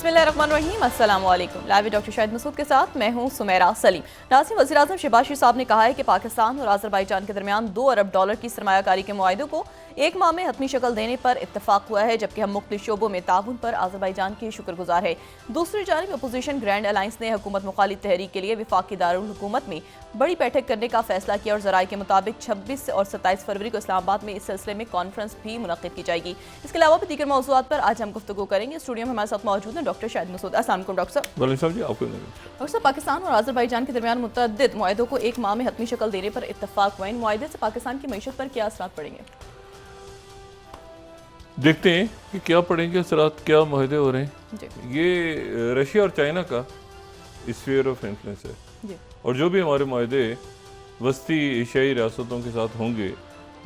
बिस्मिल्लाहिर्रहमानिर्रहीम, अस्सलाम वालेकुम। लाइव डॉक्टर शाहिद मसूद के साथ मैं हूं सुमेरा सलीम। नाज़रीन, वज़ीर-ए-आज़म शहबाज शरीफ साहब ने कहा है कि पाकिस्तान और अज़रबैजान के दरमियान $2 अरब की सरमायाकारी के मुआहदे को एक माह में हतमी शक्ल देने पर इत्तफाक हुआ है, जबकि हम मुख्तलिफ शोबों में ताउन पर अज़रबैजान के शुक्रगुजार है। दूसरी जानिब अपोजिशन ग्रैंड अलायंस ने हुकूमत मुखालिफ तहरीक के लिए वफाकी दारुल हुकूमत में बड़ी बैठक करने का फैसला किया और ज़राए के मुताबिक 26 और 27 फरवरी को इस्लामाबाद में इस सिलसिले में कॉन्फ्रेंस भी मुनक़्क़िद की जाएगी। इसके अलावा भी दीगर मौज़ूआत पर आज हम गुफ्तगू करेंगे। स्टूडियो में हमारे साथ मौजूद हैं डॉक्टर शाहिद मसूद। अस्सलाम वालेकुम डॉक्टर साहब। डॉक्टर साहब, पाकिस्तान और अज़रबैजान के दरमियान मुतअद्दिद मुआहदों को एक माह में हतमी शक्ल देने पर इत्तफाक हुआ। इन मुआहदे से पाकिस्तान की मईशत पर क्या असरात पड़ेंगे? देखते हैं कि क्या पड़ेंगे असरात, क्या मुआहदे हो रहे हैं। ये रशिया और चाइना का स्फीयर ऑफ इन्फ्लुएंस है और जो भी हमारे मुआहदे वस्ती एशियाई रियासतों के साथ होंगे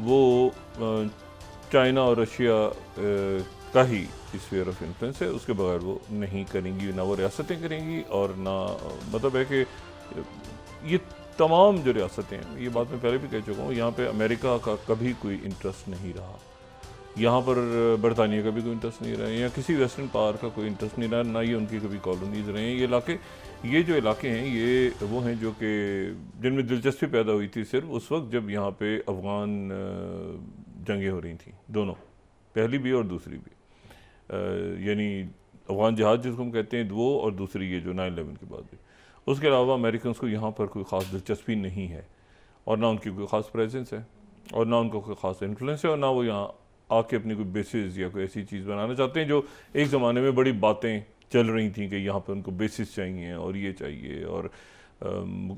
वो चाइना और रशिया का ही स्फीयर ऑफ इन्फ्लुएंस है। उसके बगैर वो नहीं करेंगी, ना वो रियासतें करेंगी और ना मतलब है कि ये तमाम जो रियासतें हैं, ये बात मैं पहले भी कह चुका हूँ, यहाँ पे अमेरिका का कभी कोई इंटरेस्ट नहीं रहा, यहाँ पर बरतानिया का भी कोई इंटरेस्ट नहीं रहा, या किसी वेस्टर्न पावर का कोई इंटरेस्ट नहीं रहा, ना ही उनकी कभी कॉलोनीज रहे हैं। ये जो इलाके हैं ये वो हैं जो कि जिनमें दिलचस्पी पैदा हुई थी सिर्फ उस वक्त जब यहाँ पे अफ़गान जंगें हो रही थी, दोनों, पहली भी और दूसरी भी, यानी अफ़गान जिहाद जिसको हम कहते हैं वो, और दूसरी ये जो 9/11 के बाद भी। उसके अलावा अमेरिकन को यहाँ पर कोई ख़ास दिलचस्पी नहीं है और ना उनकी कोई ख़ास प्रेजेंस है और ना उनको कोई ख़ास इन्फ्लुएंस है और ना वो यहाँ आके अपनी कोई बेसिस या कोई ऐसी चीज़ बनाना चाहते हैं जो एक ज़माने में बड़ी बातें चल रही थी कि यहाँ पे उनको बेसिस चाहिए और ये चाहिए, और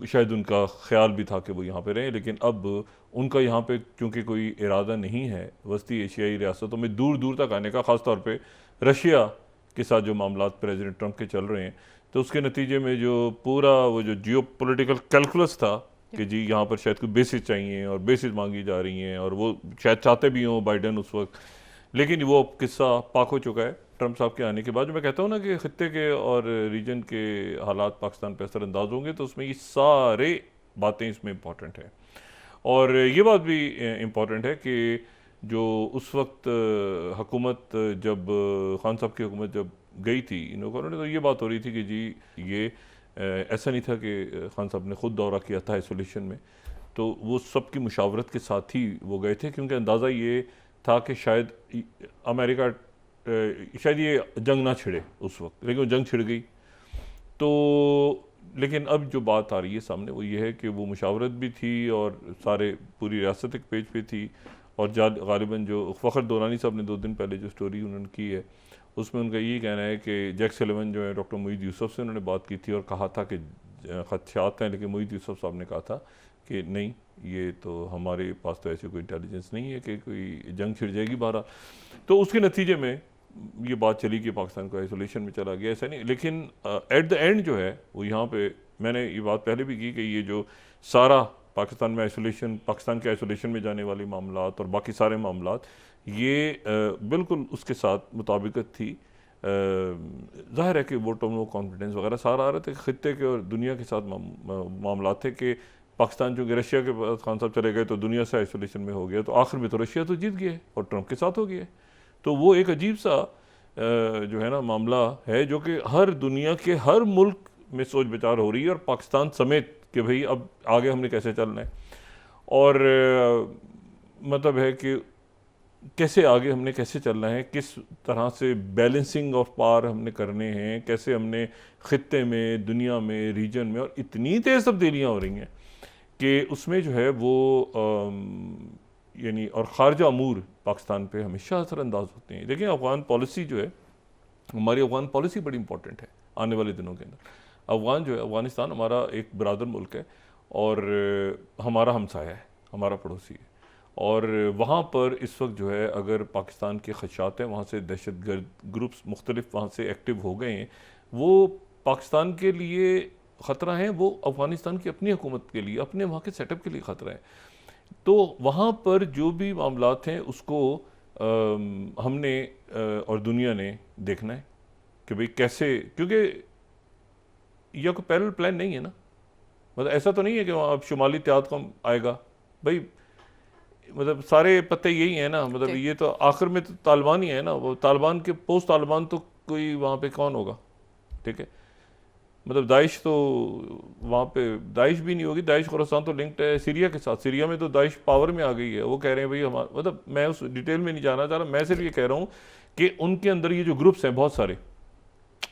शायद उनका ख्याल भी था कि वो यहाँ पे रहें, लेकिन अब उनका यहाँ पे चूँकि कोई इरादा नहीं है वस्ती एशियाई रियासतों में दूर दूर तक आने का, ख़ास तौर पे रशिया के साथ जो मामला प्रेसिडेंट ट्रंप के चल रहे हैं, तो उसके नतीजे में जो पूरा वो जो जियो पोलिटिकल कैलकुलस था कि जी यहाँ पर शायद कोई बेसिस चाहिए और बेसिस मांगी जा रही हैं और वो शायद चाहते भी हों बाइडन उस वक्त, लेकिन वो किस्सा पाक हो चुका है ट्रंप साहब के आने के बाद। जो मैं कहता हूँ ना कि खत्ते के और रीजन के हालात पाकिस्तान पर असरअंदाज होंगे तो उसमें ये सारे बातें इसमें इम्पॉर्टेंट है। और ये बात भी इम्पॉर्टेंट है कि जो उस वक्त हुकूमत जब खान साहब की हुकूमत जब गई थी इन लोगों ने, तो ये बात हो रही थी कि जी ये ऐसा नहीं था कि खान साहब ने ख़ुद दौरा किया था आइसोलेशन में, तो वो सब की मुशावरत के साथ ही वो गए थे, क्योंकि अंदाज़ा ये था कि शायद अमेरिका शायद ये जंग ना छिड़े उस वक्त, लेकिन वो जंग छिड़ गई। तो लेकिन अब जो बात आ रही है सामने वो ये है कि वो मुशावरत भी थी और सारे पूरी रियासत एक पेज पे थी, और गालिबन जो फ़खर दुरानी साहब ने 2 दिन पहले जो स्टोरी उन्होंने की है उसमें उनका यही कहना है कि जैक सलिवन जो है डॉक्टर मोईद यूसुफ से उन्होंने बात की थी और कहा था कि खदशात हैं, लेकिन मोईद यूसुफ साहब ने कहा था कि नहीं, ये तो हमारे पास तो ऐसी कोई इंटेलिजेंस नहीं है कि कोई जंग छिड़ जाएगी बारह। तो उसके नतीजे में ये बात चली कि पाकिस्तान को आइसोलेशन में चला गया, ऐसा नहीं, लेकिन एट द एंड जो है वो यहाँ पे मैंने ये बात पहले भी की कि ये जो सारा पाकिस्तान में आइसोलेशन, पाकिस्तान के आइसोलेशन में जाने वाले मामलात और बाकी सारे मामलात, ये बिल्कुल उसके साथ मुताबिकत थी। ज़ाहिर है कि वोटों में कॉन्फिडेंस वगैरह सारा आ रहे थे, खित्ते के और दुनिया के साथ मामलात थे कि पाकिस्तान चूँकि रशिया के पास खान साहब चले गए तो दुनिया से आइसोलेशन में हो गया, तो आखिर में तो रशिया तो जीत गया और ट्रंप के साथ हो गया। तो वो एक अजीब सा जो है ना मामला है जो कि हर दुनिया के हर मुल्क में सोच विचार हो रही है और पाकिस्तान समेत कि भाई अब आगे हमने कैसे चलना है, और मतलब है कि कैसे आगे हमने कैसे चलना है, किस तरह से बैलेंसिंग ऑफ पावर हमने करने हैं, कैसे हमने खित्ते में, दुनिया में, रीजन में, और इतनी तेज़ तब्दीलियाँ हो रही हैं कि उसमें जो है वो यानी और ख़ारजा अमूर पाकिस्तान पे हमेशा असरअंदाज होते हैं। देखिए अफ़गान पॉलिसी जो है, हमारी अफ़गान पॉलिसी बड़ी इंपॉर्टेंट है आने वाले दिनों के अंदर। अफ़गान जो है, अफ़गानिस्तान हमारा एक बरादर मुल्क है और हमारा हमसाया है, हमारा पड़ोसी है, और वहाँ पर इस वक्त जो है अगर पाकिस्तान के ख़दशात हैं, वहाँ से दहशतगर्द ग्रुप्स मुख्तलिफ वहाँ से एक्टिव हो गए हैं, वो पाकिस्तान के लिए ख़तरा है, वो अफ़गानिस्तान की अपनी हुकूमत के लिए, अपने वहाँ के सेटअप के लिए ख़तरा है। तो वहाँ पर जो भी मामलात हैं उसको हमने और दुनिया ने देखना है कि भाई कैसे, क्योंकि यह कोई पैरेलल प्लान नहीं है ना, मतलब ऐसा तो नहीं है कि वहाँ अब शुमाली इत्तेहाद कौम आएगा, भाई मतलब सारे पत्ते यही हैं ना, मतलब ये तो आखिर में तो तालिबान ही है ना, वो तालिबान के पोस्ट तालिबान तो कोई वहाँ पे कौन होगा, ठीक है, मतलब दाइश तो वहाँ पे दाइश भी नहीं होगी, दाइश खुरासान तो लिंक्ड है सीरिया के साथ, सीरिया में तो दाइश पावर में आ गई है, वो कह रहे हैं भाई हमारा, मतलब मैं उस डिटेल में नहीं जाना चाह रहा, मैं सिर्फ ये कह रहा हूँ कि उनके अंदर ये जो ग्रुप्स हैं बहुत सारे,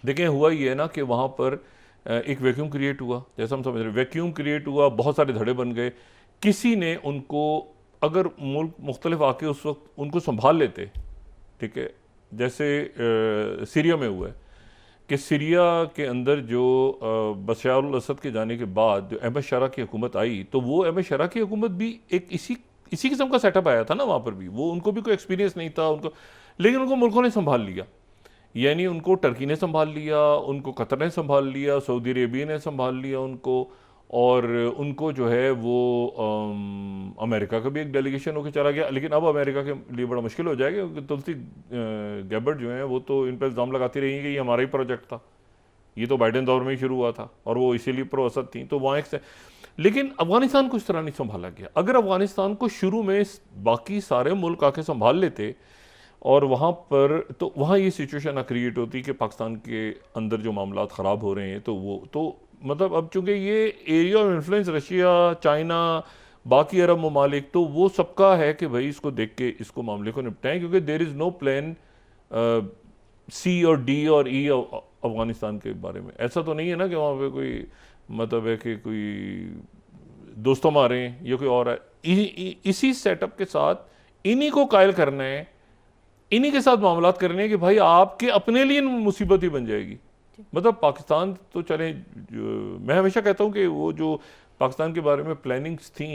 देखें हुआ ये है ना कि वहाँ पर एक वैक्यूम क्रिएट हुआ, जैसा हम समझ रहे हैं वैक्यूम क्रिएट हुआ, बहुत सारे धड़े बन गए, किसी ने उनको, अगर मुल्क मुख्तलिफ आके उस वक्त उनको संभाल लेते, ठीक है, जैसे सीरिया में हुआ है कि सीरिया के अंदर जो बशर अल असद के जाने के बाद जो अहमद शरा की हुकूमत आई, तो वो अहमद शरा की हुकूमत भी एक इसी किस्म का सेटअप आया था ना वहाँ पर भी, वो उनको भी कोई एक्सपीरियंस नहीं था उनको, लेकिन उनको मुल्कों ने संभाल लिया, यानी उनको टर्की ने संभाल लिया, उनको कतर ने संभाल लिया, सऊदी अरेबिया ने संभाल लिया उनको, और उनको जो है वो अमेरिका का भी एक डेलीगेशन होकर चला गया, लेकिन अब अमेरिका के लिए बड़ा मुश्किल हो जाएगा क्योंकि तुलसी गैबर्ट जो हैं वो तो इन पर इल्ज़ाम लगाती रही कि ये हमारा ही प्रोजेक्ट था, ये तो बाइडेन दौर में ही शुरू हुआ था और वो इसीलिए प्रो असद थी, तो वहाँ एक, लेकिन अफगानिस्तान को इस तरह नहीं संभाला गया। अगर अफगानिस्तान को शुरू में बाकी सारे मुल्क आके संभाल लेते और वहाँ पर, तो वहाँ ये सिचुएशन ना क्रिएट होती कि पाकिस्तान के अंदर जो मामला ख़राब हो रहे हैं, तो वो तो मतलब अब चूँकि ये area of influence Russia, China, बाकी अरब ममालिक, तो वो सबका है कि भाई इसको देख के इसको मामले को निपटाएं, क्योंकि there is no plan C और डी और ई अफगानिस्तान के बारे में। ऐसा तो नहीं है ना कि वहाँ पे कोई मतलब है कि कोई दोस्तों मारे या कोई और है, इसी सेटअप के साथ इन्हीं को कायल करना है, इन्हीं के साथ मामलात करने हैं कि भाई आपके अपने लिए मुसीबत ही बन जाएगी। मतलब पाकिस्तान तो चले, मैं हमेशा कहता हूँ कि वो जो पाकिस्तान के बारे में प्लानिंग्स थी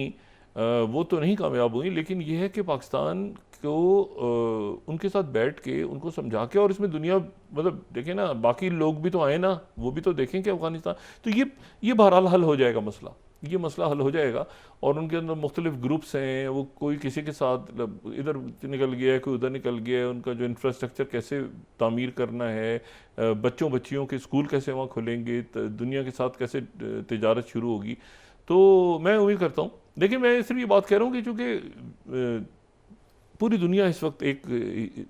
वो तो नहीं कामयाब हुई, लेकिन ये है कि पाकिस्तान को उनके साथ बैठ के उनको समझा के, और इसमें दुनिया मतलब देखें ना, बाकी लोग भी तो आए ना, वो भी तो देखें कि अफगानिस्तान, तो ये बहरहाल हल हो जाएगा मसला, ये मसला हल हो जाएगा। और उनके अंदर मुख्तलिफ ग्रुप्स हैं, वो कोई किसी के साथ इधर निकल गया है, कोई उधर निकल गया है, उनका जो इंफ्रास्ट्रक्चर कैसे तामीर करना है, बच्चियों के स्कूल कैसे वहाँ खुलेंगे, दुनिया के साथ कैसे तिजारत शुरू होगी, तो मैं उम्मीद करता हूँ। लेकिन मैं सिर्फ ये बात कह रहा हूँ कि चूँकि पूरी दुनिया इस वक्त एक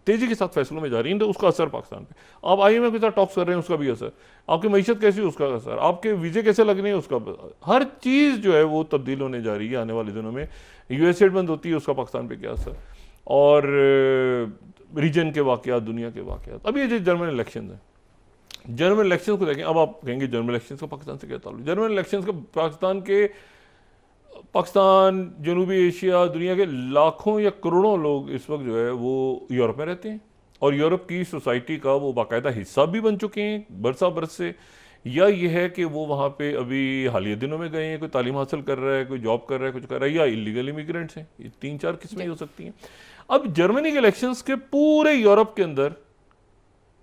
तेज़ी के साथ फैसलों में जा रही है, तो उसका असर पाकिस्तान पे, आप IMF के साथ टॉक्स कर रहे हैं उसका भी असर, आपकी मईशत कैसी है उसका असर, आपके वीज़े कैसे लगने हैं उसका, हर चीज़ जो है वो तब्दील होने जा रही है आने वाले दिनों में। US एड बंद होती है उसका पाकिस्तान पे क्या असर, और रीजन के वाक़यात, दुनिया के वाक़यात। अब ये जो जर्मन इलेक्शन है, जर्मन इलेक्शन को देखें, अब आप कहेंगे जर्मन इलेक्शन का पाकिस्तान से क्या ताल्लुक, जर्मन इलेक्शन का पाकिस्तान, जनूबी एशिया, दुनिया के लाखों या करोड़ों लोग इस वक्त जो है वो यूरोप में रहते हैं, और यूरोप की सोसाइटी का वो बाकायदा हिस्सा भी बन चुके हैं बरसा बरस से, या ये है कि वो वहाँ पे अभी हालिया दिनों में गए हैं, कोई तालीम हासिल कर रहा है, कोई जॉब कर रहा है, कुछ कर रहा है, या इलीगल इमिग्रेंट्स हैं। ये 3-4 किस्में हो सकती हैं। अब जर्मनी के इलेक्शंस के पूरे यूरोप के अंदर,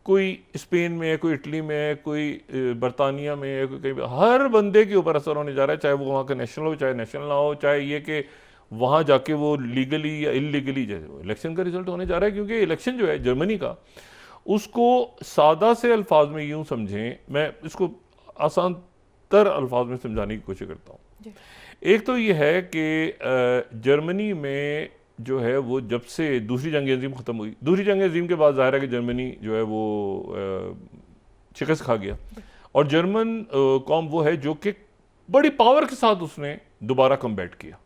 कोई स्पेन में है, कोई इटली में है, कोई बरतानिया में है, कोई कहीं, हर बंदे के ऊपर असर होने जा रहा है, चाहे वो वहाँ का नेशनल हो, चाहे नेशनल ना हो, चाहे ये कि वहाँ जाके वो लीगली या इलीगली जैसे इलेक्शन का रिजल्ट होने जा रहा है। क्योंकि इलेक्शन जो है जर्मनी का, उसको सादा से अल्फाज में यूँ समझें, मैं इसको आसान तर अल्फाज में समझाने की कोशिश करता हूँ। एक तो ये है कि जर्मनी में जो है वो जब से दूसरी जंग अज़ीम ख़त्म हुई, दूसरी जंग अज़ीम के बाद ज़ाहिर है कि जर्मनी जो है वो शिकस्त खा गया, और जर्मन कौम वो है जो कि बड़ी पावर के साथ उसने दोबारा कमबैट किया,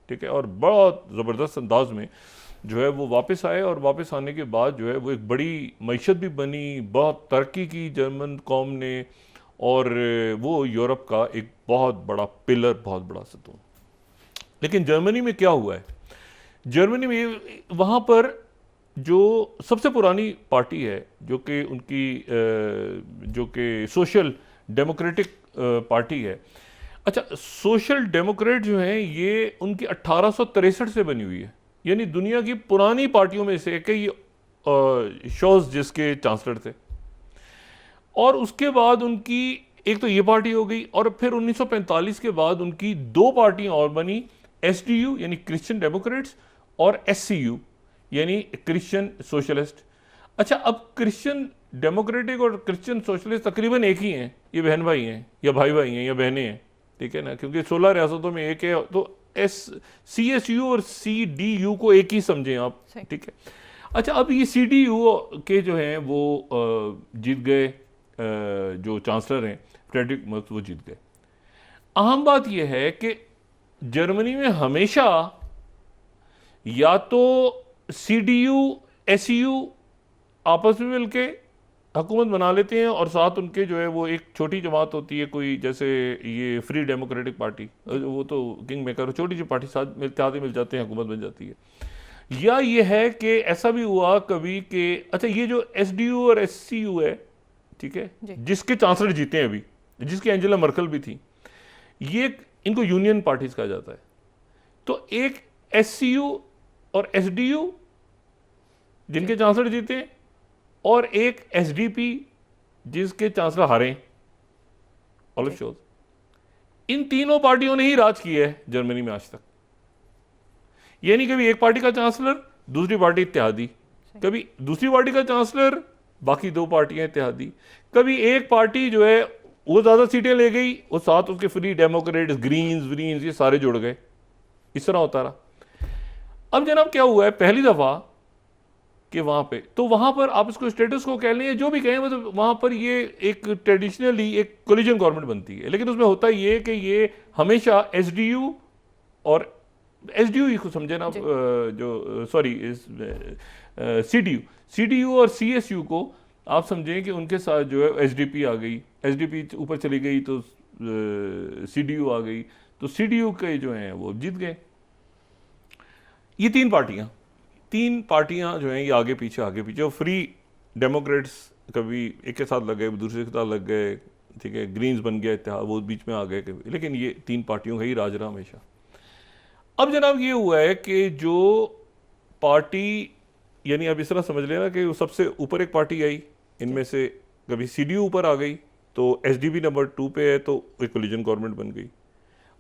ठीक है, और बहुत ज़बरदस्त अंदाज में जो है वो वापस आए, और वापस आने के बाद जो है वो एक बड़ी मईशत भी बनी, बहुत तरक्की की जर्मन कौम ने, और वो यूरोप का एक बहुत बड़ा पिलर, बहुत बड़ा सतून। लेकिन जर्मनी में क्या हुआ है, जर्मनी में वहाँ पर जो सबसे पुरानी पार्टी है, जो कि उनकी जो कि सोशल डेमोक्रेटिक पार्टी है। अच्छा, सोशल डेमोक्रेट जो हैं ये उनकी 1863 से बनी हुई है, यानी दुनिया की पुरानी पार्टियों में से एक है ये, शोज जिसके चांसलर थे। और उसके बाद उनकी एक तो ये पार्टी हो गई, और फिर 1945 के बाद उनकी 2 पार्टियां और बनी, SDU यानी क्रिश्चियन डेमोक्रेट्स, और SCU यानी क्रिश्चियन सोशलिस्ट। अच्छा, अब क्रिश्चियन डेमोक्रेटिक और क्रिश्चियन सोशलिस्ट तकरीबन एक ही हैं, ये बहन भाई हैं या भाई भाई हैं या बहनें हैं, ठीक है ना, क्योंकि 16 रियासतों में एक है, तो CSU और CDU को एक ही समझें आप, ठीक है। अच्छा, अब ये CDU के जो हैं वो जीत गए जो चांसलर हैं फ्रेडरिक मर्ज, वो जीत गए। अहम बात यह है कि जर्मनी में हमेशा या तो CDU SCU आपस में मिलके हुकूमत बना लेते हैं और साथ उनके जो है वो एक छोटी जमात होती है, कोई जैसे ये फ्री डेमोक्रेटिक पार्टी, वो तो किंग मेकर, छोटी सी पार्टी साथ मिल जाते हैं, हुकूमत बन जाती है। या ये है कि ऐसा भी हुआ कभी कि अच्छा ये जो SDU और SCU है, ठीक है, जिसके चांसलर जीते हैं अभी, जिसकी एंजेला मर्कल भी थी, ये इनको यूनियन पार्टीज कहा जाता है। तो एक SCU और SDU जिनके चांसलर जीते और एक SDP जिसके चांसलर हारे, ओलाफ शोल्ज, इन तीनों पार्टियों ने ही राज किया है जर्मनी में आज तक। यानी कभी एक पार्टी का चांसलर, दूसरी पार्टी इत्तेहादी, कभी दूसरी पार्टी का चांसलर, बाकी दो पार्टियां इत्तेहादी, कभी एक पार्टी जो है वो ज्यादा सीटें ले गई और साथ उसके फ्री डेमोक्रेट्स, ग्रीन्स ये सारे जुड़ गए, इस तरह होता रहा। अब जनाब क्या हुआ है पहली दफा कि वहां पे, तो वहां पर आप इसको स्टेटस को कह लें जो भी कहें, मतलब वहां पर ये एक ट्रेडिशनली एक कोलिजन गवर्नमेंट बनती है, लेकिन उसमें होता ये कि ये हमेशा SDU और SDU ही समझे ना, जो सॉरी CDU और CSU को आप समझें कि उनके साथ जो है SDP आ गई, SDP ऊपर चली गई तो CDU आ गई, तो CDU के जो हैं वो जीत गए। ये तीन पार्टियां जो हैं ये आगे पीछे, और फ्री डेमोक्रेट्स कभी एक के साथ लग गए, दूसरे के साथ लग गए, ठीक है, ग्रीन्स बन गया इत्तेहाद, वो बीच में आ गए, लेकिन ये तीन पार्टियों का ही राज रहा हमेशा। अब जनाब ये हुआ है कि जो पार्टी, यानी अब इस तरह समझ लेना कि सबसे ऊपर एक पार्टी आई, इनमें से कभी CDU ऊपर आ गई तो SDP नंबर 2 पे है तो एक कोलिजन गवर्नमेंट बन गई।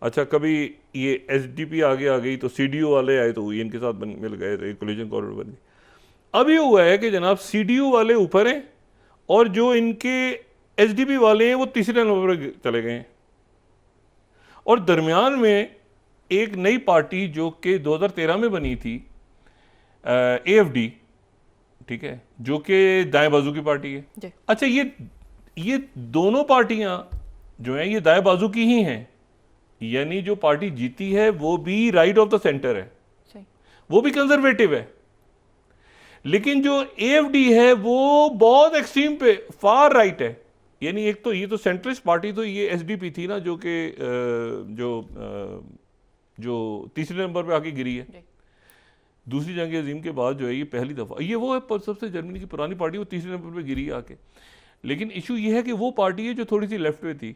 अच्छा कभी ये SDP आगे आ गई तो CDU वाले आए तो इनके साथ मिल गए तो एक कोलिजन गवर्नमेंट बन गई। अब ये हुआ है कि जनाब CDU वाले ऊपर हैं और जो इनके SDP वाले हैं वो तीसरे नंबर पर चले गए हैं, और दरमियान में एक नई पार्टी जो कि 2013 में बनी थी, AFD, ठीक है, जो कि दाएं बाजू की पार्टी है। अच्छा ये दोनों पार्टियां जो हैं ये दाएं बाजू की ही हैं, यानी जो पार्टी जीती है वो भी राइट ऑफ द सेंटर है, वो भी कंजर्वेटिव है, लेकिन जो AFD है वो बहुत एक्सट्रीम पे फार राइट है। यानी एक तो ये तो सेंट्रिस्ट पार्टी तो ये SDP थी ना, जो कि जो तीसरे नंबर पे आके गिरी है दूसरी जंग अजीम के बाद, जो है ये पहली दफा, ये वो है सबसे जर्मनी की पुरानी पार्टी, वो तीसरे नंबर पे गिरी है आके। लेकिन इशू ये है कि वो पार्टी है जो थोड़ी सी लेफ्ट पे थी,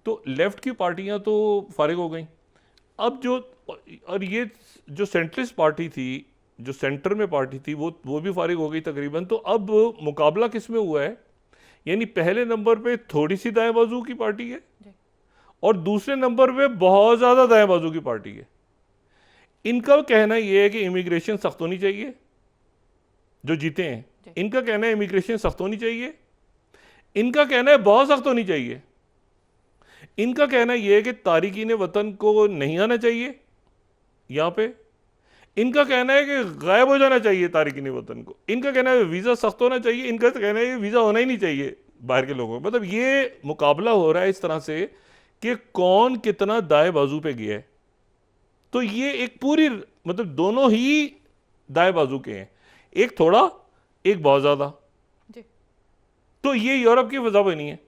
तो लेफ्ट की पार्टियां तो फारिग हो गई। अब जो, और ये जो सेंट्रिस्ट पार्टी थी, जो सेंटर में पार्टी थी, वो भी फारिग हो गई तकरीबन। तो अब मुकाबला किस में हुआ है, यानी पहले नंबर पे थोड़ी सी दाएं बाजू की पार्टी है और दूसरे नंबर पे बहुत ज़्यादा दाएं बाजू की पार्टी है। इनका कहना यह है कि इमिग्रेशन सख्त होनी चाहिए, जो जीते हैं इनका कहना है इमिग्रेशन सख्त होनी चाहिए, इनका कहना है बहुत सख्त होनी चाहिए, इनका कहना यह है कि तारिकीन वतन को नहीं आना चाहिए यहाँ पे, इनका कहना है कि गायब हो जाना चाहिए तारिकीन वतन को, इनका कहना है वीज़ा सख्त होना चाहिए, इनका कहना है कि वीज़ा होना ही नहीं चाहिए बाहर के लोगों को। मतलब ये मुकाबला हो रहा है इस तरह से कि कौन कितना दाएं बाजू पे गया है। तो ये एक पूरी, मतलब दोनों ही दाएं बाजू के हैं, एक थोड़ा एक बहुत ज्यादा। तो ये यूरोप की वजह बनी है।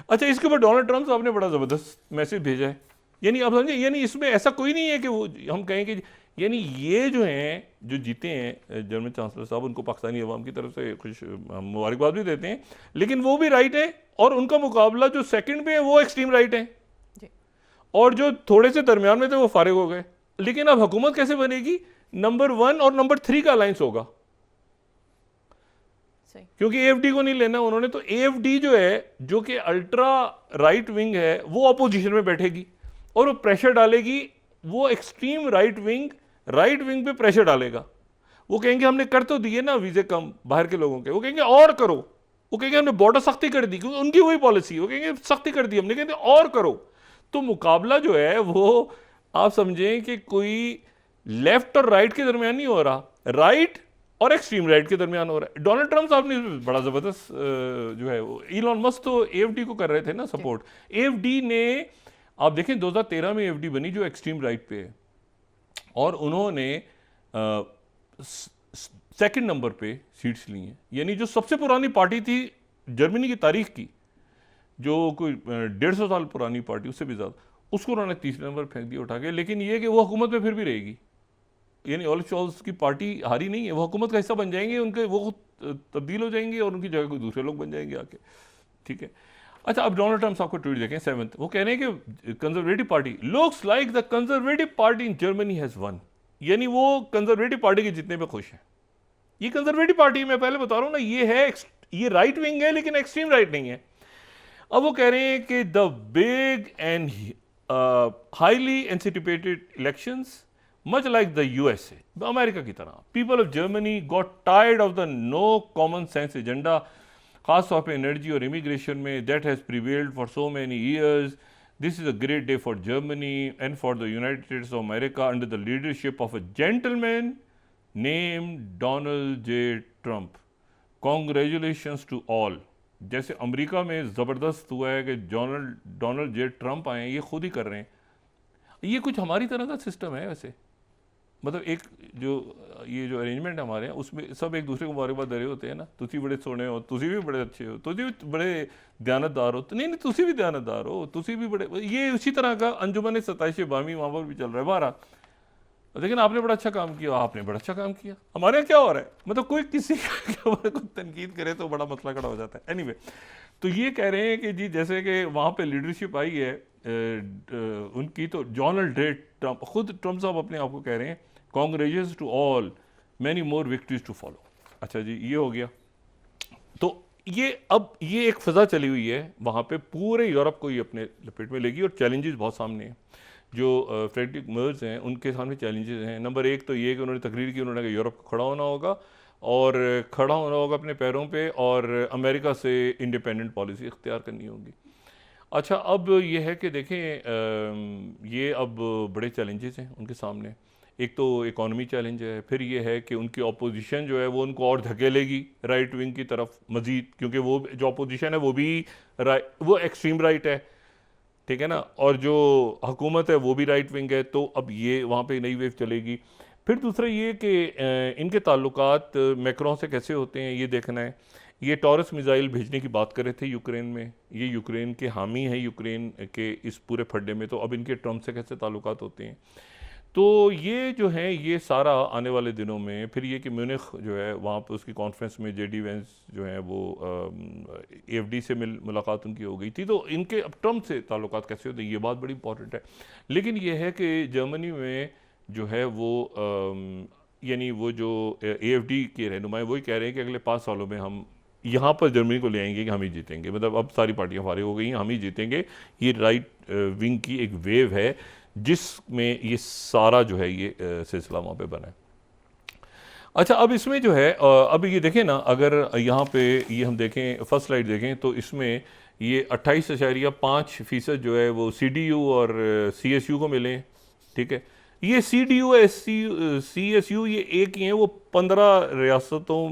अच्छा इसके ऊपर डोनाल्ड ट्रंप साहब ने बड़ा जबरदस्त मैसेज भेजा है, यानी आप समझे, यानी इसमें ऐसा कोई नहीं है कि वो हम कहें कि यानी ये जो हैं जो जीते हैं जर्मन चांसलर साहब, उनको पाकिस्तानी अवाम की तरफ से कुछ मुबारकबाद भी देते हैं, लेकिन वो भी राइट है और उनका मुकाबला जो सेकंड पे है वो एक्सट्रीम राइट है और जो थोड़े से दरमियान में थे वो फारिग हो गए। लेकिन अब हुकूमत कैसे बनेगी, नंबर 1 और नंबर 3 का अलायंस होगा, क्योंकि AFD को नहीं लेना उन्होंने। तो AFD जो है, जो कि अल्ट्रा राइट विंग है, वो अपोजिशन में बैठेगी और वो प्रेशर डालेगी, वो एक्सट्रीम राइट विंग पे प्रेशर डालेगा। वो कहेंगे हमने कर तो दिए ना वीजे कम बाहर के लोगों के, वो कहेंगे और करो, वो कहेंगे हमने बॉर्डर सख्ती कर दी, क्योंकि उनकी वही पॉलिसी, वो कहेंगे सख्ती कर दी हमने, कहेंगे और करो। तो मुकाबला जो है वो आप समझें कि कोई लेफ्ट और राइट के दरमियान नहीं हो रहा, राइट और एक्सट्रीम राइट के दरमियान हो रहा है। डोनाल्ड ट्रंप साहब ने बड़ा ज़बरदस्त जो है, इलॉन मस्क तो एएफडी को कर रहे थे ना सपोर्ट। एएफडी ने, आप देखें 2013 में एएफडी बनी जो एक्सट्रीम राइट पे है, और उन्होंने सेकंड नंबर पे सीट्स ली हैं। यानी जो सबसे पुरानी पार्टी थी जर्मनी की तारीख की, जो कोई 150 साल पुरानी पार्टी, उससे भी ज़्यादा, उसको उन्होंने तीसरे नंबर फेंक दिया उठा के। लेकिन ये कि वो हुकूमत में फिर भी रहेगी, यानी ओल्फ शॉल्स की पार्टी हारी नहीं है, वो हुकूमत का हिस्सा बन जाएंगे, उनके वो तब्दील हो जाएंगे और उनकी जगह कोई दूसरे लोग बन जाएंगे आके, ठीक है। अच्छा, अब डोनाल्ड ट्रंप साहब को ट्वीट देखें 7th, वो कह रहे हैं कि conservative party looks like the conservative party in Germany has one, यानी वो कंजर्वेटिव पार्टी के जितने पे खुश हैं। ये कंजर्वेटिव पार्टी, मैं पहले बता रहा हूँ ना, ये है, ये राइट विंग है लेकिन एक्सट्रीम राइट नहीं है। अब वो कह रहे हैं कि the big and highly anticipated elections much like the USA, America की तरह, people of Germany got tired of the no common sense agenda, खास तौर पे एनर्जी और इमिग्रेशन में, that has prevailed for so many years. This is a great day for Germany and for the United States of America under the leadership of a gentleman named Donald J Trump. Congratulations to all. जैसे America में ज़बरदस्त हुआ है कि Donald J Trump आए हैं, ये खुद ही कर रहे हैं। ये कुछ हमारी तरह का सिस्टम है वैसे, मतलब एक जो ये जो अरेंजमेंट हमारे हैं उसमें सब एक दूसरे को मुबारकबाद दे रहे होते हैं ना, तुसी बड़े सोने हो, तुसी भी बड़े अच्छे हो, तुसी भी बड़े दयानतदार हो, नहीं नहीं तुसी भी दयानतदार हो, तुसी भी बड़े, ये उसी तरह का अंजुमन 27 बामी वहाँ पर भी चल रहा है बारह। लेकिन आपने बड़ा अच्छा काम किया, आपने बड़ा अच्छा काम किया। हमारे यहाँ क्या हो रहा है, मतलब कोई किसी के ऊपर कोई तनकीद करे तो बड़ा मसला खड़ा हो जाता है। एनीवे, तो ये कह रहे हैं कि जी जैसे कि वहाँ पे लीडरशिप आई है उनकी, तो डोनाल्ड जे ट्रंप, खुद ट्रंप साहब अपने आप को कह रहे हैं congratulations to all, many more victories to follow. अच्छा जी, ये हो गया। तो ये अब ये एक फ़ज़ा चली हुई है वहाँ पे, पूरे यूरोप को ये अपने लपेट में लेगी और चैलेंजेस बहुत सामने हैं। जो फ्रेडरिक मर्ज हैं उनके सामने चैलेंजेस हैं। नंबर एक तो ये कि उन्होंने तकरीर की, उन्होंने कहा यूरोप को खड़ा होना होगा और खड़ा होना होगा अपने पैरों पे, और अमेरिका से इंडिपेंडेंट पॉलिसी इख्तियार करनी होगी। अच्छा, अब ये है कि देखें ये अब बड़े चैलेंजेस हैं उनके सामने। एक तो इकॉनमी चैलेंज है, फिर ये है कि उनकी अपोजिशन जो है वो उनको और धकेलेगी राइट विंग की तरफ मज़ीद, क्योंकि वो जो अपोजिशन है वो भी वो एक्सट्रीम राइट है, ठीक है ना, और जो हुकूमत है वो भी राइट विंग है। तो अब ये वहाँ पे नई वेव चलेगी। फिर दूसरा ये कि इनके ताल्लुकात मैक्रोन से कैसे होते हैं ये देखना है। ये टॉरस मिसाइल भेजने की बात कर रहे थे यूक्रेन में, ये यूक्रेन के हामी हैं, यूक्रेन के इस पूरे फड्डे में, तो अब इनके ट्रंप से कैसे ताल्लुकात होते हैं। तो ये जो है ये सारा आने वाले दिनों में, फिर ये कि म्यूनिख जो है वहाँ पे उसकी कॉन्फ्रेंस में जेडी वेंस जो है वो एफडी से मुलाकात उनकी हो गई थी। तो इनके अब ट्रंप से ताल्लुकात कैसे होते हैं ये बात बड़ी इंपॉर्टेंट है। लेकिन ये है कि जर्मनी में जो है वो यानी वो जो एएफडी के रहनुमाई वही कह रहे हैं कि अगले 5 सालों में हम यहाँ पर जर्मनी को ले आएंगे कि हम ही जीतेंगे, मतलब अब सारी पार्टियाँ फारिग हो गई हैं, हम ही जीतेंगे। ये राइट विंग की एक वेव है जिसमें ये सारा जो है ये सिलसिला वहाँ पे बना है। अच्छा, अब इसमें जो है अब ये देखें ना, अगर यहाँ पे ये हम देखें फर्स्ट स्लाइड देखें तो इसमें ये 28.5% जो है वो CDU और CSU को मिले, ठीक है। ये CDU CSU ये एक ही हैं, वो 15 रियासतों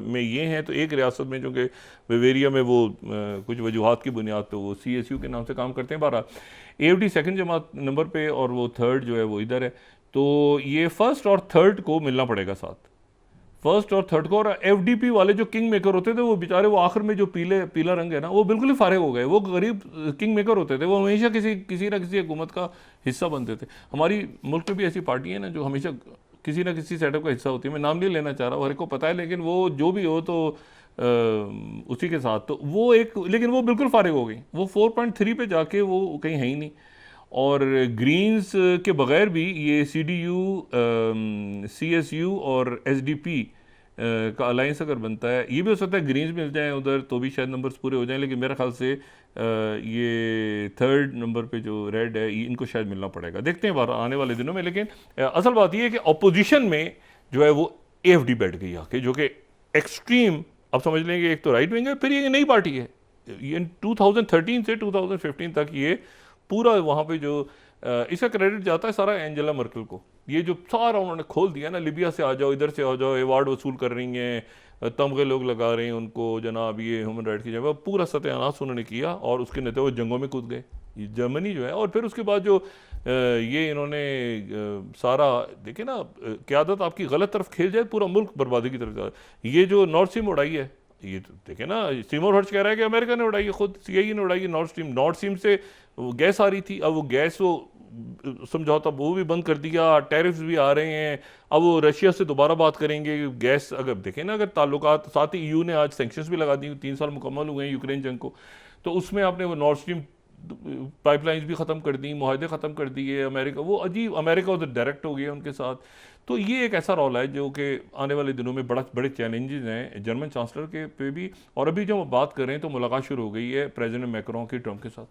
में ये हैं। तो एक रियासत में जो कि बवेरिया में वो कुछ वजूहात की बुनियाद पे वो CSU के नाम से काम करते हैं। 12 AFD सेकंड जमात नंबर पे और वो थर्ड जो है वो इधर है। तो ये फर्स्ट और थर्ड को मिलना पड़ेगा साथ, फर्स्ट और थर्ड को। और FDP वाले जो किंग मेकर होते थे वो बेचारे, वो आखिर में जो पीला रंग है ना, वो बिल्कुल ही फारिग हो गए। वो गरीब किंग मेकर होते थे, वो हमेशा किसी ना किसी हुकूमत का हिस्सा बनते थे। हमारी मुल्क में भी ऐसी पार्टी है ना जो हमेशा किसी ना किसी सेटअप का हिस्सा होती है। मैं नाम नहीं लेना चाह रहा, हर एक को पता है, लेकिन वो जो भी हो तो उसी के साथ तो वो एक, लेकिन वो बिल्कुल फारिग हो गई। वो 4.3 पे जाके वो कहीं है ही नहीं। और ग्रीन्स के बगैर भी ये CDU CSU और SDP का अलायंस अगर बनता है, ये भी हो सकता है ग्रीन्स मिल जाएं उधर तो भी शायद नंबर्स पूरे हो जाएं। लेकिन मेरे ख्याल से ये थर्ड नंबर पे जो रेड है इनको शायद मिलना पड़ेगा, देखते हैं आने वाले दिनों में। लेकिन असल बात ये है कि अपोजिशन में जो है वो AFD बैठ गई आके, जो कि एक्सट्रीम, अब समझ लेंगे एक तो राइट विंग है, फिर ये नई पार्टी है। ये 2013 से 2015 तक ये पूरा वहाँ पे जो इसका क्रेडिट जाता है सारा एंजेला मर्केल को, ये जो सारा उन्होंने खोल दिया ना, लिबिया से आ जाओ, इधर से आ जाओ, अवार्ड वसूल कर रही हैं, तमगे लोग लगा रहे हैं उनको, जनाब ये ह्यूमन राइट की जगह, पूरा सत्यानाश उन्होंने किया और उसके नतीजे वो जंगों में कूद गए ये जर्मनी जो है। और फिर उसके बाद जो ये इन्होंने सारा देखे ना, क़यादत आपकी गलत तरफ खेल जाए पूरा मुल्क बर्बादी की तरफ जा। ये जो नॉर्थ स्ट्रीम उड़ाई है, ये तो देखे ना, सीमोर हर्ट्ज कह रहा है कि अमेरिका ने उड़ाई है, खुद सीआईए ने उड़ाई है नॉर्थ स्ट्रीम से वो गैस आ रही थी, अब वो गैस वो समझौता वो भी बंद कर दिया, टैरिफ्स भी आ रहे हैं, अब वो रशिया से दोबारा बात करेंगे गैस। अगर देखें ना, अगर ताल्लुकात, साथ ही ईयू ने आज सैंक्शंस भी लगा दी, 3 साल मुकम्मल हुए हैं यूक्रेन जंग को, तो उसमें आपने वो नॉर्थ स्ट्रीम पाइपलाइंस भी ख़त्म कर दी, मुआहदे ख़त्म कर दिए, अमेरिका वो अजीब, अमेरिका उधर डायरेक्ट हो गया उनके साथ। तो ये एक ऐसा रोल है जो कि आने वाले दिनों में बड़े चैलेंजेस हैं जर्मन चांसलर के पे भी। और अभी जो हम बात कर रहे हैं तो मुलाकात शुरू हो गई है प्रेसिडेंट मैक्रों की ट्रंप के साथ,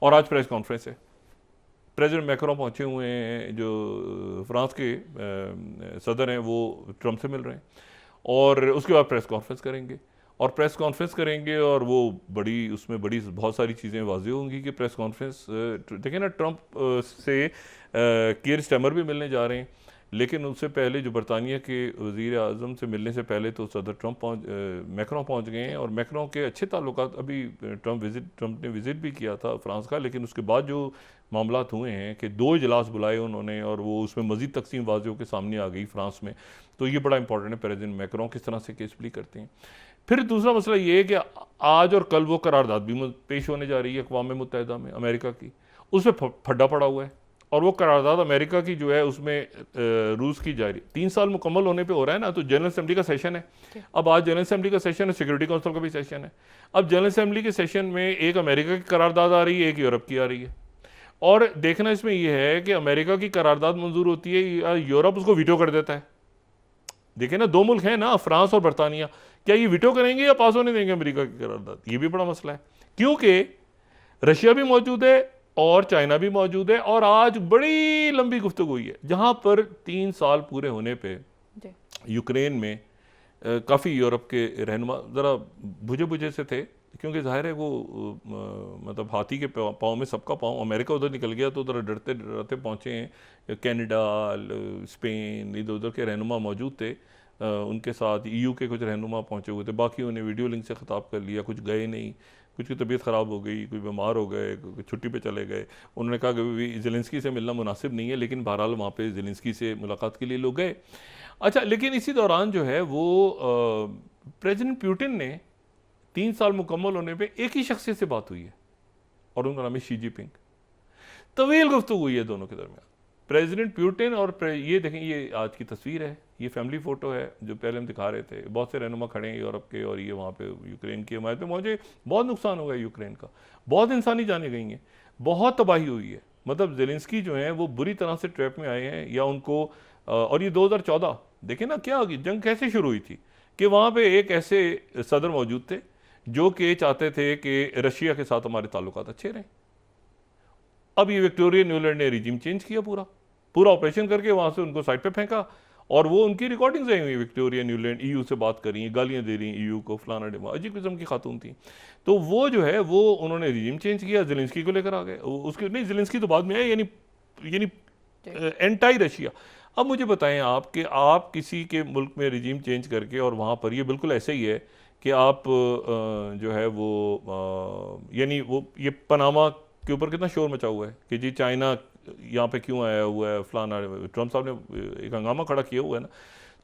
और आज प्रेस कॉन्फ्रेंस है। प्रेसिडेंट मैक्रों पहुंचे हुए हैं, जो फ्रांस के सदर हैं, वो ट्रंप से मिल रहे हैं और उसके बाद प्रेस कॉन्फ्रेंस करेंगे। और प्रेस कॉन्फ्रेंस करेंगे और वो उसमें बहुत सारी चीज़ें वाज़ेह होंगी कि प्रेस कॉन्फ्रेंस देखें ना, ट्रंप से कीर स्टैमर भी मिलने जा रहे हैं, लेकिन उससे पहले जो बरतानिया के वज़ीर आज़म से मिलने से पहले तो सदर मैक्रों पहुंच गए हैं और मैक्रों के अच्छे ताल्लुकात। अभी ट्रंप ने विज़िट भी किया था फ्रांस का, लेकिन उसके बाद जो मामलात हुए हैं कि 2 इजलास बुलाए उन्होंने और वो उसमें मज़ीद तकसीम वाज़ेह के सामने आ गई फ्रांस में, तो ये बड़ा इंपॉर्टेंट है प्रेसिडेंट मैक्रों किस तरह से केस प्ली करते हैं। फिर दूसरा मसला ये है कि आज और कल वो करारदाद भी पेश होने जा रही है अक़वाम मुत्तहिदा में अमेरिका की, उसमें फड्डा पड़ा हुआ है और वो करारदाद अमेरिका की जो है उसमें रूस की जारी 3 साल मुकम्मल होने पे हो रहा है ना, तो जनरल असेंबली का सेशन है। अब आज जनरल असेंबली का सेशन है, सिक्योरिटी काउंसिल का भी सेशन है। अब जनरल असेंबली के सेशन में एक अमेरिका की करारदाद आ रही है, एक यूरोप की आ रही है। और देखना इसमें यह है कि अमेरिका की करारदाद मंजूर होती है या यूरोप उसको वीटो कर देता है। देखिए ना, 2 मुल्क हैं ना, फ्रांस और बरतानिया, क्या ये वीटो करेंगे या पास होने देंगे अमेरिका की करारदाद? ये भी बड़ा मसला है, क्योंकि रशिया भी मौजूद है और चाइना भी मौजूद है। और आज बड़ी लंबी गुफ्तगू हुई है जहां पर 3 साल पूरे होने पे यूक्रेन में काफ़ी यूरोप के रहनुमा ज़रा बुझे बुझे से थे, क्योंकि जाहिर है वो मतलब हाथी के पाँव में सबका पाँव, अमेरिका उधर निकल गया तो उधर डरते डरते पहुँचे हैं। कनाडा, स्पेन, इधर उधर के रहनुमा मौजूद थे, उनके साथ ईयू के कुछ रहनुमा पहुँचे हुए थे, बाकी उन्हें वीडियो लिंक से ख़िताब कर लिया, कुछ गए नहीं, कुछ की तबीयत ख़राब हो गई, कुछ बीमार हो गए, कुछ छुट्टी पे चले गए। उन्होंने कहा कि ज़ेलेंस्की से मिलना मुनासिब नहीं है, लेकिन बहरहाल वहाँ पे ज़ेलेंस्की से मुलाकात के लिए लोग गए। अच्छा, लेकिन इसी दौरान जो है वो प्रेसिडेंट पुतिन ने 3 साल मुकम्मल होने पे एक ही शख्सियत से बात हुई है और उनका नाम है शी जिनपिंग। तवील गुफ्तगू हुई है दोनों के दरमियान, प्रेसिडेंट पुतिन और ये देखें, ये आज की तस्वीर है, ये फैमिली फ़ोटो है जो पहले हम दिखा रहे थे। बहुत से रहनुमा खड़े हैं यूरोप के और ये वहाँ पे यूक्रेन की हमारे पे मुझे बहुत नुकसान हो गया यूक्रेन का, बहुत इंसानी जानें गई हैं, बहुत तबाही हुई है। मतलब ज़ेलेंस्की जो हैं वो बुरी तरह से ट्रैप में आए हैं या उनको और ये 2014 देखें ना क्या होगी, जंग कैसे शुरू हुई थी कि वहाँ पे एक ऐसे सदर मौजूद थे जो कि चाहते थे कि रशिया के साथ हमारे ताल्लुकात अच्छे रहें। अब ये विक्टोरिया न्यूलैंड ने रिजीम चेंज किया, पूरा ऑपरेशन करके वहाँ से उनको साइड पे फेंका और वो उनकी रिकॉर्डिंग्स आई हुई, विक्टोरिया न्यूलैंड ईयू से बात कर रही हैं, गालियाँ दे रही हैं ईयू को, फलाना डिमा, अजीब किस्म की खातून थी। तो वो जो है वो उन्होंने रिजीम चेंज किया, ज़ेलेंस्की को लेकर आ गए। उसके नहीं, ज़ेलेंस्की तो बाद में आए, यानी एंटाई रशिया। अब मुझे बताएं आप कि आप किसी के मुल्क में रिजीम चेंज करके और वहाँ पर ये बिल्कुल ऐसे ही है कि आप जो है वो यानी वो ये पनामा के ऊपर कितना शोर मचा हुआ है कि जी चाइना यहाँ पे क्यों आया हुआ है, फलाना, ट्रंप साहब ने एक हंगामा खड़ा किया हुआ है ना।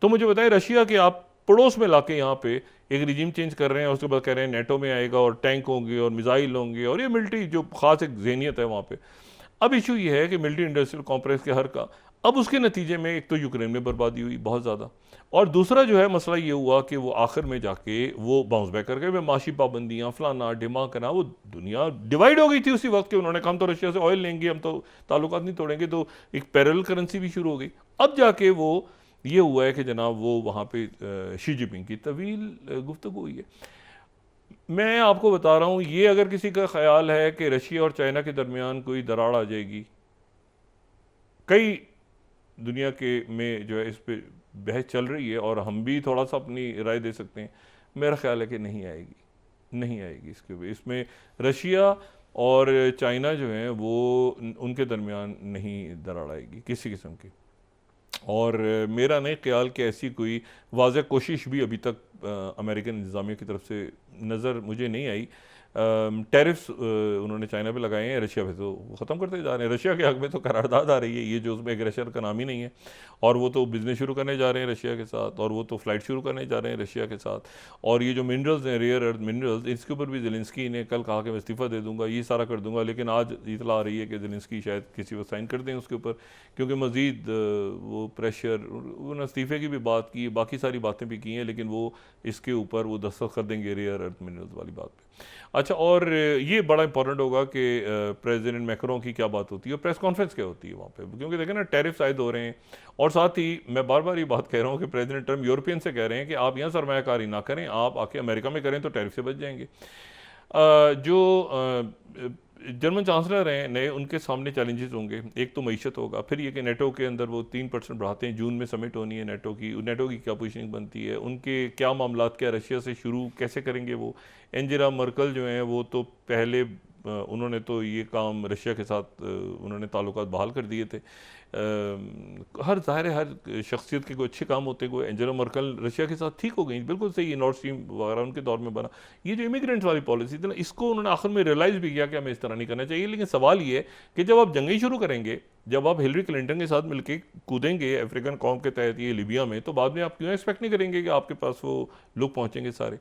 तो मुझे बताएं, रशिया के आप पड़ोस में लाके यहाँ पे एक रिजीम चेंज कर रहे हैं, उसके बाद कह रहे हैं नेटो में आएगा और टैंक होंगे और मिसाइल होंगे और ये मिलिट्री जो खास एक जहनीत है वहाँ पे। अब इशू ये है कि मिलिट्री इंडस्ट्रियल कॉम्प्लेक्स के हर का, अब उसके नतीजे में एक तो यूक्रेन में बर्बादी हुई बहुत ज़्यादा, और दूसरा जो है मसला ये हुआ कि वो आखिर में जाके वो बाउंस बैक कर गए, माशी पाबंदियाँ, फलाना डिमा करना, वो दुनिया डिवाइड हो गई थी उसी वक्त के। उन्होंने कहा हम तो रशिया से ऑयल लेंगे, हम तो ताल्लुकात नहीं तोड़ेंगे, तो एक पैरेलल करेंसी भी शुरू हो गई। अब जाके वो ये हुआ है कि जनाब वो वहाँ पे शी जिनपिंग की तवील गुफ्तगू हुई है। मैं आपको बता रहा हूँ, ये अगर किसी का ख्याल है कि रशिया और चाइना के दरमियान कोई दरार आ जाएगी, कई दुनिया के में जो है इस पे बहस चल रही है और हम भी थोड़ा सा अपनी राय दे सकते हैं, मेरा ख्याल है कि नहीं आएगी, नहीं आएगी। इसमें रशिया और चाइना जो हैं वो उनके दरमियान नहीं दरार आएगी किसी किस्म की। और मेरा नहीं ख्याल कि ऐसी कोई वाज़ह कोशिश भी अभी तक अमेरिकन इंतज़ामिया की तरफ से नज़र मुझे नहीं आई। टैरिफ्स उन्होंने चाइना पे लगाए हैं, रशिया पे तो ख़त्म करते जा रहे हैं। रशिया के हक़ में तो करारदाद आ रही है, ये जो उसमें एग्रेसर का नाम ही नहीं है, और वो तो बिज़नेस शुरू करने जा रहे हैं रशिया के साथ, और वो तो फ़्लाइट शुरू करने जा रहे हैं रशिया के साथ। और ये जो मिनरल्स हैं, रेयर अर्थ मिनरल्स, इसके ऊपर भी ज़ेलेंस्की ने कल कहा कि मैं इस्तीफ़ा दे दूँगा, ये सारा कर दूँगा, लेकिन आज इतला आ रही है कि ज़ेलेंस्की शायद किसी वक्त साइन कर दें उसके ऊपर, क्योंकि मज़ीद वो प्रेशर, उन्होंने इस्तीफ़े की भी बात की, बाकी सारी बातें भी की हैं, लेकिन वो इसके ऊपर वो दस्तखत कर देंगे रेयर अर्थ मिनरल्स वाली बात पे। अच्छा, और ये बड़ा इंपॉर्टेंट होगा कि प्रेसिडेंट मैक्रों की क्या बात होती है और प्रेस कॉन्फ्रेंस क्या होती है वहाँ पे, क्योंकि देखें ना टैरिफ आयद हो रहे हैं, और साथ ही मैं बार बार ये बात कह रहा हूँ कि प्रेसिडेंट ट्रम्प यूरोपियन से कह रहे हैं कि आप यहाँ सरमायाकारी ना करें, आप आके अमेरिका में करें तो टैरिफ से बच जाएंगे। जो जर्मन चांसलर हैं नए, उनके सामने चैलेंजेस होंगे। एक तो मईशत होगा, फिर ये कि नेटो के अंदर वो 3% बढ़ाते हैं, जून में समिट होनी है नेटो की क्या पोजीशन बनती है, उनके क्या मामलात, क्या रशिया से शुरू कैसे करेंगे वो। एंजेला मर्कल जो हैं वो तो पहले उन्होंने तो ये काम रशिया के साथ उन्होंने ताल्लुकात बहाल कर दिए थे। हर ज़ाहिर है हर शख्सियत के कोई अच्छे काम होते हैं, कोई एंजेला मर्कल रशिया के साथ ठीक हो गई, बिल्कुल सही, नॉर्थ स्ट्रीम वगैरह उनके दौर में बना। ये जो इमिग्रेंट्स वाली पॉलिसी थी ना, इसको उन्होंने आखिर में रियलाइज़ भी किया कि हमें इस तरह नहीं करना चाहिए। लेकिन सवाल ये है कि जब आप जंगें शुरू करेंगे, जब आप हिलरी क्लिंटन के साथ मिलकर कूदेंगे अफ्रीकन कौम के तहत ये लिबिया में, तो बाद में आप क्यों एक्सपेक्ट नहीं करेंगे कि आपके पास वो लोग पहुँचेंगे सारे।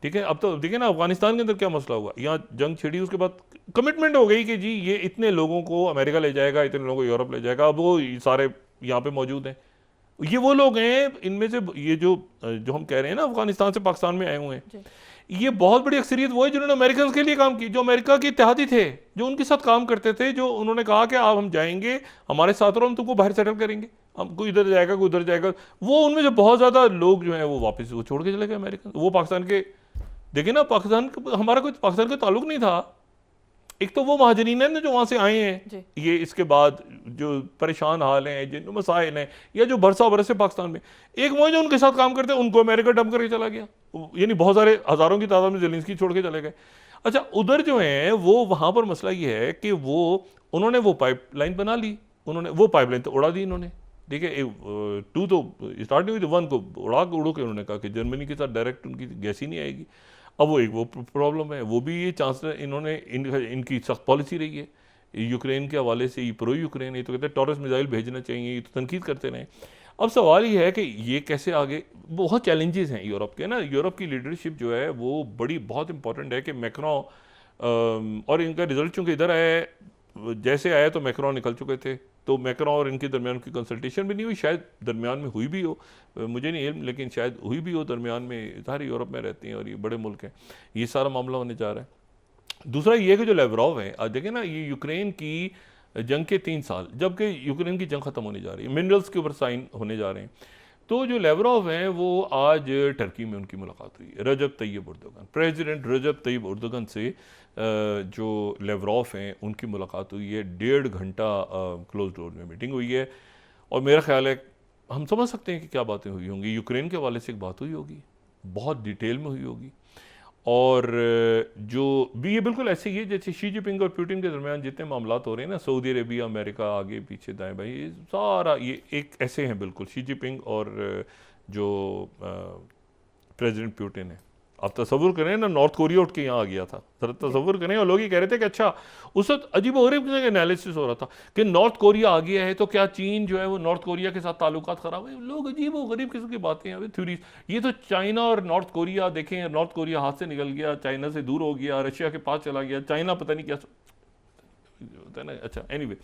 ठीक है, अब तो देखिए ना अफगानिस्तान के अंदर क्या मसला हुआ, यहाँ जंग छिड़ी, उसके बाद कमिटमेंट हो गई कि जी ये इतने लोगों को अमेरिका ले जाएगा, इतने लोगों को यूरोप ले जाएगा, अब वो सारे यहाँ पे मौजूद हैं। ये वो लोग हैं, इनमें से ये जो हम कह रहे हैं ना अफगानिस्तान से पाकिस्तान में आए हुए हैं, ये बहुत बड़ी अक्सरियत वो है जिन्होंने अमेरिकन के लिए काम की, जो अमेरिका के इत्तेहादी थे, जो उनके साथ काम करते थे, जो उन्होंने कहा कि आप हम जाएंगे, हमारे साथ रहो, हम तुमको बाहर सेटल करेंगे, हम कोई इधर जाएगा कोई उधर जाएगा। वो उनमें से बहुत ज़्यादा लोग जो हैं वो वापस वो छोड़ के चले गए अमेरिकन। वो पाकिस्तान के, देखिए ना पाकिस्तान, हमारा कोई पाकिस्तान का ताल्लुक नहीं था। एक तो वो महाजरीन है ना जो वहाँ से आए हैं, ये इसके बाद जो परेशान हाल हैं, जिन मसाइल हैं, या जो बरसा बरस है पाकिस्तान में, एक वो जो उनके साथ काम करते हैं उनको अमेरिका डंप करके चला गया, यानी बहुत सारे हज़ारों की तादाद में ज़ेलेंस्की छोड़ के चले गए। अच्छा, उधर जो है वो वहाँ पर मसला ये है कि वो उन्होंने वो पाइपलाइन बना ली, उन्होंने वो पाइपलाइन तो उड़ा दी इन्होंने। ठीक है, 2 तो स्टार्ट नहीं हुई थी, 1 को उड़ो के उन्होंने कहा कि जर्मनी के साथ डायरेक्ट उनकी गैस ही नहीं आएगी। अब वो प्रॉब्लम है, वो भी ये चांसलर इन्होंने इनकी सख्त पॉलिसी रही है यूक्रेन के हवाले से, ये प्रो यूक्रेन है, तो कहते हैं टॉरस मिसाइल भेजना चाहिए, ये तो तनकीद करते रहे। अब सवाल ये है कि ये कैसे आगे, बहुत चैलेंजेस हैं यूरोप के ना, यूरोप की लीडरशिप जो है वो बहुत इंपॉर्टेंट है कि मैक्रों और इनका रिजल्ट चूँकि इधर आया, जैसे आया तो मैक्रों निकल चुके थे, तो मैक्रों और इनके दरमियान की कंसल्टेशन भी नहीं हुई, शायद दरमियान में हुई भी हो, मुझे नहीं इल्म, लेकिन शायद हुई भी हो दरमियान में, सारी यूरोप में रहती हैं और ये बड़े मुल्क हैं, ये सारा मामला होने जा रहा है। दूसरा ये है कि जो लेवरोव है, आज देखें ना, ये यूक्रेन की जंग के 3 साल, जबकि यूक्रेन की जंग खत्म होने जा रही है, मिनरल्स के ऊपर साइन होने जा रहे हैं, तो जो लेवरोव हैं वो आज टर्की में उनकी मुलाकात हुई, रजब तैयब उर्दोगन, प्रेसिडेंट रजब तैयब उर्दोगन से जो लेवरोव हैं उनकी मुलाकात हुई है, 1.5 घंटा क्लोज डोर में मीटिंग हुई है, और मेरा ख्याल है हम समझ सकते हैं कि क्या बातें हुई होंगी। यूक्रेन के हवाले से एक बात हुई होगी, बहुत डिटेल में हुई होगी, और जो भी ये बिल्कुल ऐसे ही है जैसे शी जिनपिंग और पुतिन के दरमियान जितने मामलात हो रहे हैं ना, सऊदी अरेबिया अमेरिका आगे पीछे दाएं बाएं, ये सारा ये एक ऐसे हैं बिल्कुल, शी जिनपिंग और जो प्रेसिडेंट पुतिन है। आप तसव्वुर करें ना, नॉर्थ कोरिया उठ के यहाँ आ गया था, जरा तसव्वुर करें, और लोग ये कह रहे थे कि अच्छा, उस वक्त अजीब व गरीब एनालिसिस हो रहा था कि नॉर्थ कोरिया आ गया है तो क्या चीन जो है वो नॉर्थ कोरिया के साथ ताल्लुकात खराब है। लोग अजीब व गरीब किस्म की बातें हैं, थ्योरीज। ये तो चाइना और नॉर्थ कोरिया देखें, नॉर्थ कोरिया हाथ से निकल गया, चाइना से दूर हो गया, रशिया के पास चला गया, चाइना पता नहीं क्या होता है ना। अच्छा, एनीवे,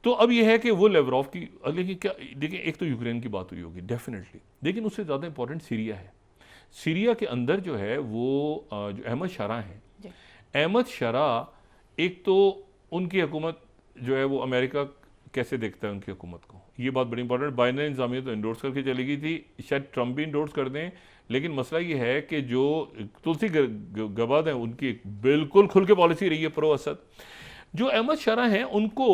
तो अब यह है कि वो लेवरोव की, लेकिन क्या देखिए, एक तो यूक्रेन की बात हुई होगी डेफिनेटली, लेकिन उससे ज़्यादा इंपॉर्टेंट सीरिया है। सीरिया के अंदर जो है वो जो अहमद शरा हैं, अहमद शरा, एक तो उनकी हुकूमत जो है वो अमेरिका कैसे देखता है उनकी हुकूमत को, ये बात बड़ी इंपॉर्टेंट। बाइडेन इंतजामिया तो इंडोर्स करके चली गई थी, शायद ट्रम्प भी इंडोर्स कर दें, लेकिन मसला ये है कि जो तुलसी गबाद हैं उनकी बिल्कुल खुल के पॉलिसी रही है प्रो असद। जो अहमद शरा हैं उनको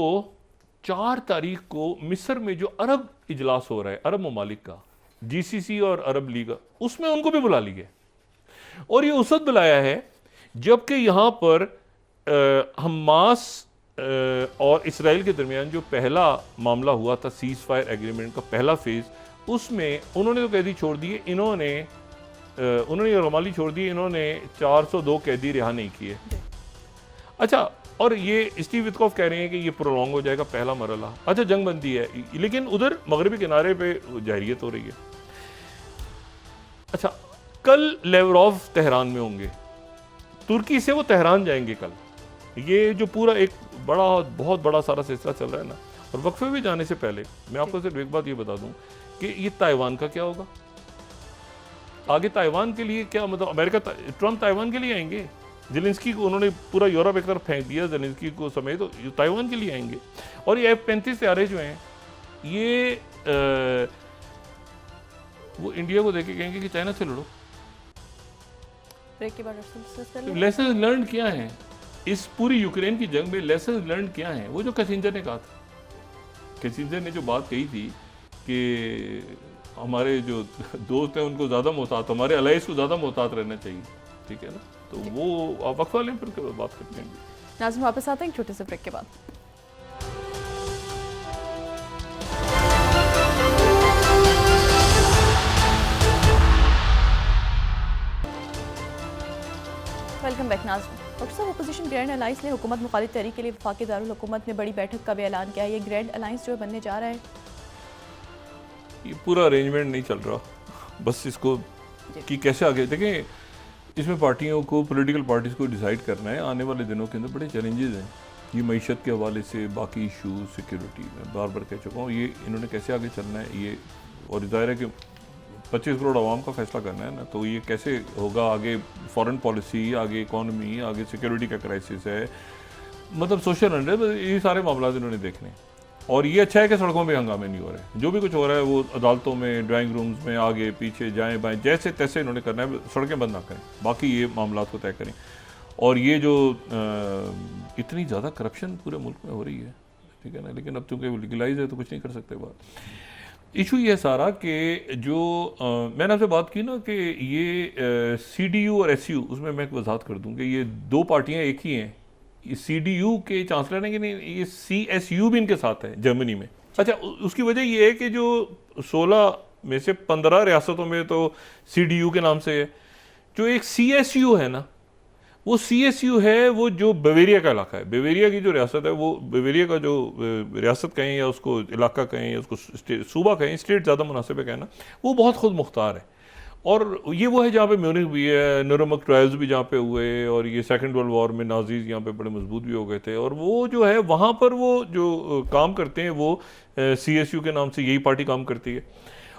4 तारीख को मिस्र में जो अरब इजलास हो रहा है अरब ममालिक का, GCC और अरब लीग, उसमें उनको भी बुला लिया, और ये उस वक्त बुलाया है जबकि यहाँ पर हमास और इसराइल के दरमियान जो पहला मामला हुआ था सीज फायर एग्रीमेंट का पहला फेज़, उसमें उन्होंने तो कैदी छोड़ दिए, इन्होंने रमाली छोड़ दी, इन्होंने 402 कैदी रिहा नहीं किए। अच्छा, और ये स्टीव विटकॉफ कह रहे हैं कि ये प्रोलॉन्ग हो जाएगा पहला मरहला। अच्छा, जंग बंदी है, लेकिन उधर मगरबी किनारे पे जाहिरियत हो रही है। अच्छा, कल लेवरॉव तेहरान में होंगे, तुर्की से वो तेहरान जाएंगे कल। ये जो पूरा एक बहुत बड़ा सारा सिलसिला चल रहा है ना, और वक्फे में जाने से पहले मैं आपको सिर्फ एक बात ये बता दूं कि ये ताइवान का क्या होगा आगे। ताइवान के लिए क्या मतलब, अमेरिका ट्रम्प ताइवान के लिए आएंगे, जेलेंस्की को उन्होंने पूरा यूरोप एक तरफ फेंक दिया, जेलेंस्की को समेत, तो ताइवान के लिए आएंगे। और ये F-35 तैयारे जो हैं, ये वो इंडिया को देके कहेंगे कि चाइना से लड़ो। लेसन लर्न क्या है इस पूरी यूक्रेन की जंग में? लेसन लर्न क्या है? वो जो कैसिंजर ने कहा था, कैसिंजर ने जो बात कही थी कि हमारे जो दोस्त हैं उनको ज़्यादा मोहतात, हमारे अलाइज को ज़्यादा मोहतात रहना चाहिए, ठीक है ना? तो वो आप वक्फा लें, फिर बात करते हैं। नाज़िम वापस आते हैं एक छोटे से ब्रेक के बाद। Welcome back Nazim. डॉक्टर साहब, अपोजिशन ग्रैंड अलायंस ने हुकूमत मुखालिफ तहरीक के लिए वफाकी दारुल हुकूमत में बड़ी बैठक का भी ऐलान किया है। ये ग्रैंड अलायंस जो बनने जा रहा है, ये पूरा अरेंजमेंट नहीं चल रहा, बस इसको कि कैसे आगे देखें। इसमें पार्टियों को, पॉलिटिकल पार्टीज़ को डिसाइड करना है आने वाले दिनों के अंदर बड़े चैलेंजेस हैं। ये मईशत के हवाले से, बाकी इशूज़, सिक्योरिटी, मैं बार बार कह चुका हूँ, ये इन्होंने कैसे आगे चलना है ये, और ज़ाहिर है कि 25 करोड़ आवाम का फैसला करना है ना, तो ये कैसे होगा आगे। फॉरेन पॉलिसी, आगे इकॉनमी, आगे सिक्योरिटी का क्राइसिस है, मतलब सोशल अनरेस्ट, ये सारे मामला इन्होंने देखने हैं। और ये अच्छा है कि सड़कों पे हंगामे नहीं हो रहे, जो भी कुछ हो रहा है वो अदालतों में, ड्राइंग रूम्स में, आगे पीछे, जाएं बाएं, जैसे तैसे इन्होंने करना है, सड़कें बंद ना करें, बाकी ये मामला को तय करें। और ये जो इतनी ज़्यादा करप्शन पूरे मुल्क में हो रही है, ठीक है ना, लेकिन अब चूँकि लीगलाइज है तो कुछ नहीं कर सकते। बात इशू ये सारा कि जो मैंने आपसे बात की ना कि ये CDU और SU, उसमें मैं एक वजाहत कर दूँ कि ये दो पार्टियाँ एक ही हैं। ये CDU के चांसलर हैं कि नहीं, ये CSU भी इनके साथ है जर्मनी में। अच्छा, उसकी वजह ये है कि जो 16 में से 15 रियासतों में तो CDU के नाम से है, जो एक CSU है ना, वो CSU है वो जो बवेरिया का इलाका है, बवेरिया की जो रियासत है, वो बवेरिया का जो रियासत कहें या उसको इलाका कहें या उसको सूबा कहें, स्टेट ज़्यादा मुनासिब है कहना, वो बहुत खुद मुख्तार है। और ये वो है जहाँ पे म्यूनिख भी है, नुरनबर्ग ट्रायल्स भी जहाँ पे हुए, और ये सेकंड वर्ल्ड वॉर में नाजीज यहाँ पे बड़े मजबूत भी हो गए थे। और वो जो है वहाँ पर वो जो काम करते हैं वो CSU के नाम से यही पार्टी काम करती है।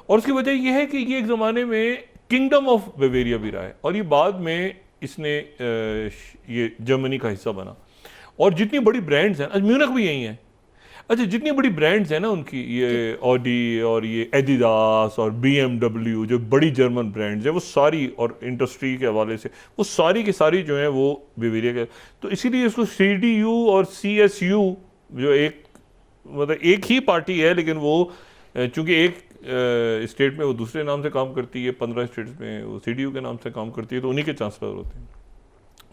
और उसकी वजह ये है कि ये एक ज़माने में किंगडम ऑफ बवेरिया भी रहा है, और ये बाद में इसने ये जर्मनी का हिस्सा बना। और जितनी बड़ी ब्रांड्स हैं, म्यूनिख भी यही है। अच्छा, जितनी बड़ी ब्रांड्स हैं ना उनकी, ये ऑडी और ये एडिडास और BMW, जो बड़ी जर्मन ब्रांड्स हैं, वो सारी, और इंडस्ट्री के हवाले से वो सारी की सारी जो हैं वो बवेरिया के। तो इसीलिए इसको CDU और CSU जो एक मतलब एक ही पार्टी है, लेकिन वो चूँकि एक स्टेट में वो दूसरे नाम से काम करती है, 15 स्टेट्स में वो CDU के नाम से काम करती है, तो उन्हीं के चांसलर होते हैं।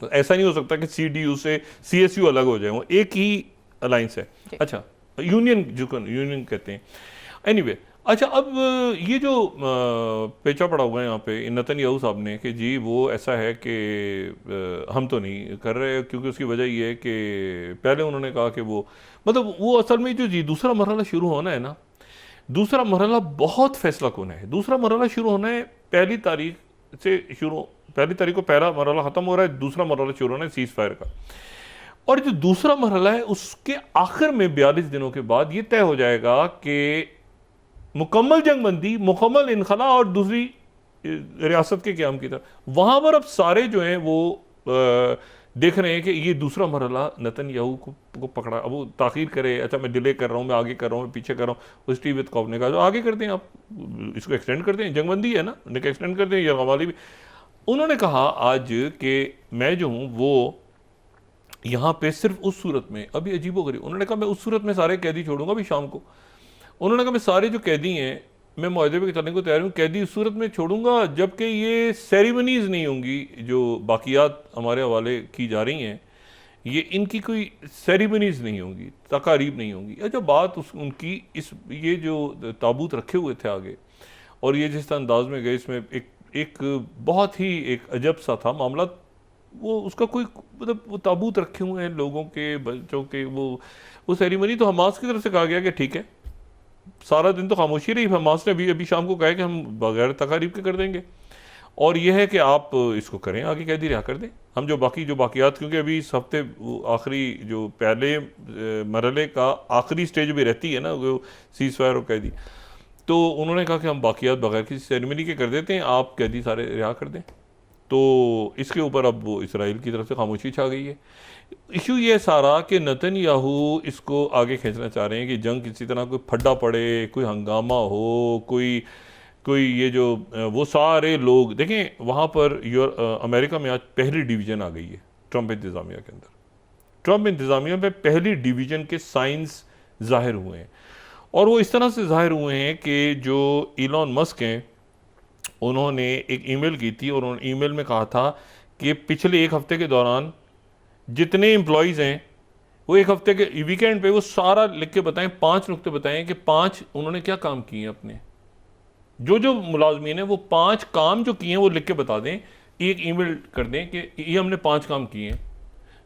तो ऐसा नहीं हो सकता कि CDU से CSU अलग हो जाए, वो एक ही अलायंस है। अच्छा, यूनियन, जो यूनियन कहते हैं। एनीवे, अच्छा, अब ये जो पेचा पड़ा हुआ है यहाँ पे नेतन्याहू साहब ने कि जी वो ऐसा है कि हम तो नहीं कर रहे, क्योंकि उसकी वजह ये है कि पहले उन्होंने कहा कि वो मतलब वो असल में जो जी दूसरा मरहला शुरू होना है ना, दूसरा मरहला बहुत फैसला कौन है। दूसरा मरहला शुरू होना है 1 तारीख से, 1 तारीख को पहला मरहला ख़त्म हो रहा है, दूसरा मरहला शुरू होना है सीज़ फायर का। और जो दूसरा मरहला है उसके आखिर में 42 दिनों के बाद ये तय हो जाएगा कि मुकम्मल जंग बंदी, मुकम्मल इनखला और दूसरी रियासत के क़याम की तरफ। वहाँ पर अब सारे जो हैं वो देख रहे हैं कि ये दूसरा मरहला नेतन्याहू को पकड़ा, अब वो ताख़ीर करे, अच्छा मैं डिले कर रहा हूँ, मैं आगे कर रहा हूँ, मैं पीछे कर रहा हूँ। स्टीव विटकॉफ ने कहा जो आगे करते हैं, आप इसको एक्सटेंड करते हैं, जंगबंदी है ना, उन्हें एक्सटेंड करते हैं, यरगमाली भी। उन्होंने कहा आज कि मैं जो हूँ वो यहाँ पे सिर्फ उस सूरत में, अभी अजीबोगरीब, उन्होंने कहा मैं उस सूरत में सारे कैदी छोड़ूंगा अभी शाम को। उन्होंने कहा मैं सारे जो कैदी हैं मैं मुआहदे पे चलने को तैयार हूँ, कैदी उस सूरत में छोड़ूंगा जबकि ये सेरेमनीज़ नहीं होंगी जो बाकियात हमारे हवाले की जा रही हैं, ये इनकी कोई सेरेमनीज नहीं होंगी, तकारीब नहीं होंगी। अच्छा, बात उनकी ये जो ताबूत रखे हुए थे आगे और ये जिस अंदाज में गए, इसमें एक बहुत ही एक अजब सा था मामला। वो उसका कोई मतलब वो ताबूत रखे हुए हैं लोगों के, बच्चों के, वो सेरेमनी तो हमास की तरफ से कहा गया कि ठीक है, सारा दिन तो खामोशी रही। हमास ने अभी शाम को कहा कि हम बगैर तकारीब के कर देंगे, और यह है कि आप इसको करें, आगे कैदी रिहा कर दें। हम जो बाकियात, क्योंकि अभी इस हफ्ते आखिरी जो पहले मरहले का आखिरी स्टेज भी रहती है ना, वो सीज़ फायर और कैदी, तो उन्होंने कहा कि हम बाकियात बगैर किसी सेरेमनी के कर देते हैं, आप कैदी सारे रिहा कर दें। तो इसके ऊपर अब वो इसराइल की तरफ से खामोशी छा गई है। इशू ये सारा कि नेतन्याहू इसको आगे खींचना चाह रहे हैं कि जंग किसी तरह कोई फड्डा पड़े, कोई हंगामा हो, कोई ये जो वो सारे लोग देखें वहाँ पर अमेरिका में आज पहली डिवीज़न आ गई है ट्रंप इंतज़ामिया के अंदर। ट्रंप इंतज़ामिया में पहली डिवीज़न के साइंस ज़ाहिर हुए हैं, और वो इस तरह से ज़ाहिर हुए हैं कि जो इलॉन मस्क हैं उन्होंने एक ईमेल की थी, और उन्होंने ईमेल में कहा था कि पिछले एक हफ्ते के दौरान जितने एम्प्लॉयज़ हैं वो एक हफ्ते के वीकेंड पे वो सारा लिख के बताएं, 5 नुक्ते बताएं कि 5 उन्होंने क्या काम किए हैं अपने, जो मुलाजमीन है वो 5 काम जो किए हैं वो लिख के बता दें, एक ईमेल कर दें कि ये हमने 5 काम किए हैं,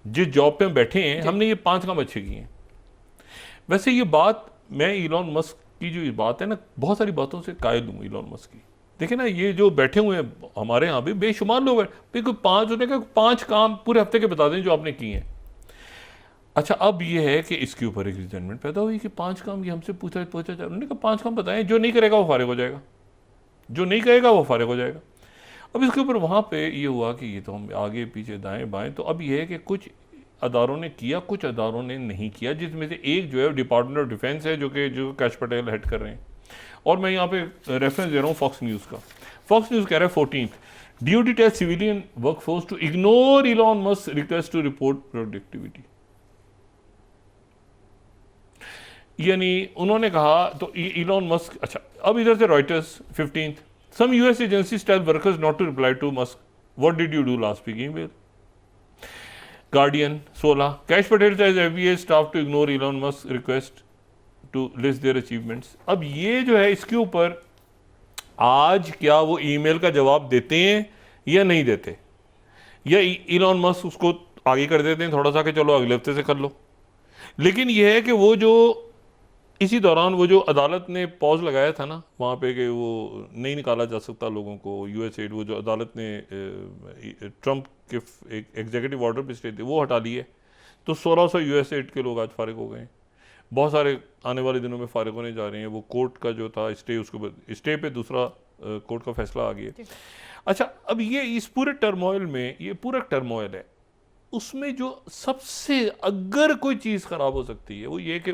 जिस जॉब पे हम बैठे हैं हमने ये 5 काम अच्छे किए हैं। वैसे ये बात, मैं इलॉन मस्क की जो ये बात है ना, बहुत सारी बातों से कायल हूँ इलॉन मस्क की। देखिए ना, ये जो बैठे हुए हैं हमारे यहाँ भी बेशुमार लोग हैं, कोई 5 होने का 5 काम पूरे हफ्ते के बता दें जो आपने किए हैं। अच्छा, अब ये है कि इसके ऊपर एक रिजेंटमेंट पैदा हुई कि 5 काम ये हमसे पूछा जा रहा है। उन्होंने कहा 5 काम बताएं, जो नहीं करेगा वो फारिग हो जाएगा, जो नहीं करेगा वो फारिग हो जाएगा। अब इसके ऊपर वहाँ पे ये हुआ कि ये तो हम आगे पीछे दाएं बाएं, तो अब ये है कि कुछ अदारों ने किया, कुछ अदारों ने नहीं किया, जिसमें से एक जो है डिपार्टमेंट ऑफ डिफेंस है, जो कैश पटेल हेड कर रहे हैं। और मैं यहाँ पे रेफरेंस दे रहा हूँ फॉक्स न्यूज़ का। फॉक्स न्यूज़ कह रहा है 14th, DoD tells civilian workforce to ignore Elon Musk's request to report productivity। यानी उन्होंने कहा, तो इलॉन मस्क, अच्छा अब इधर से Reuters 15th, some US agencies tell workers not to reply to Musk, what did you do last week email। Guardian 16, cash Patel tells FBA staff to ignore Elon Musk's request to list their achievements। अब ये जो है इसके ऊपर आज क्या वो email का जवाब देते हैं या नहीं देते, या इलॉन मस्क उसको आगे कर देते हैं थोड़ा सा कि चलो अगले हफ्ते से कर लो। लेकिन यह है कि वो जो इसी दौरान वो जो अदालत ने पॉज लगाया था ना वहाँ पे कि वो नहीं निकाला जा सकता लोगों को US एड, वो जो अदालत ने ट्रंप के एक एग्जीक्यूटिव ऑर्डर पे स्टे थे वो हटा ली है, तो 1600 US एड के लोग आज फारिग हो गए हैं। बहुत सारे आने वाले दिनों में फारिग होने जा रहे हैं। वो कोर्ट का जो था स्टे, उसको स्टे पे दूसरा कोर्ट का फैसला आ गया। अच्छा, अब ये इस पूरे टर्मोइल में, ये पूरा टर्मोइल है, उसमें जो सबसे अगर कोई चीज़ ख़राब हो सकती है वो ये कि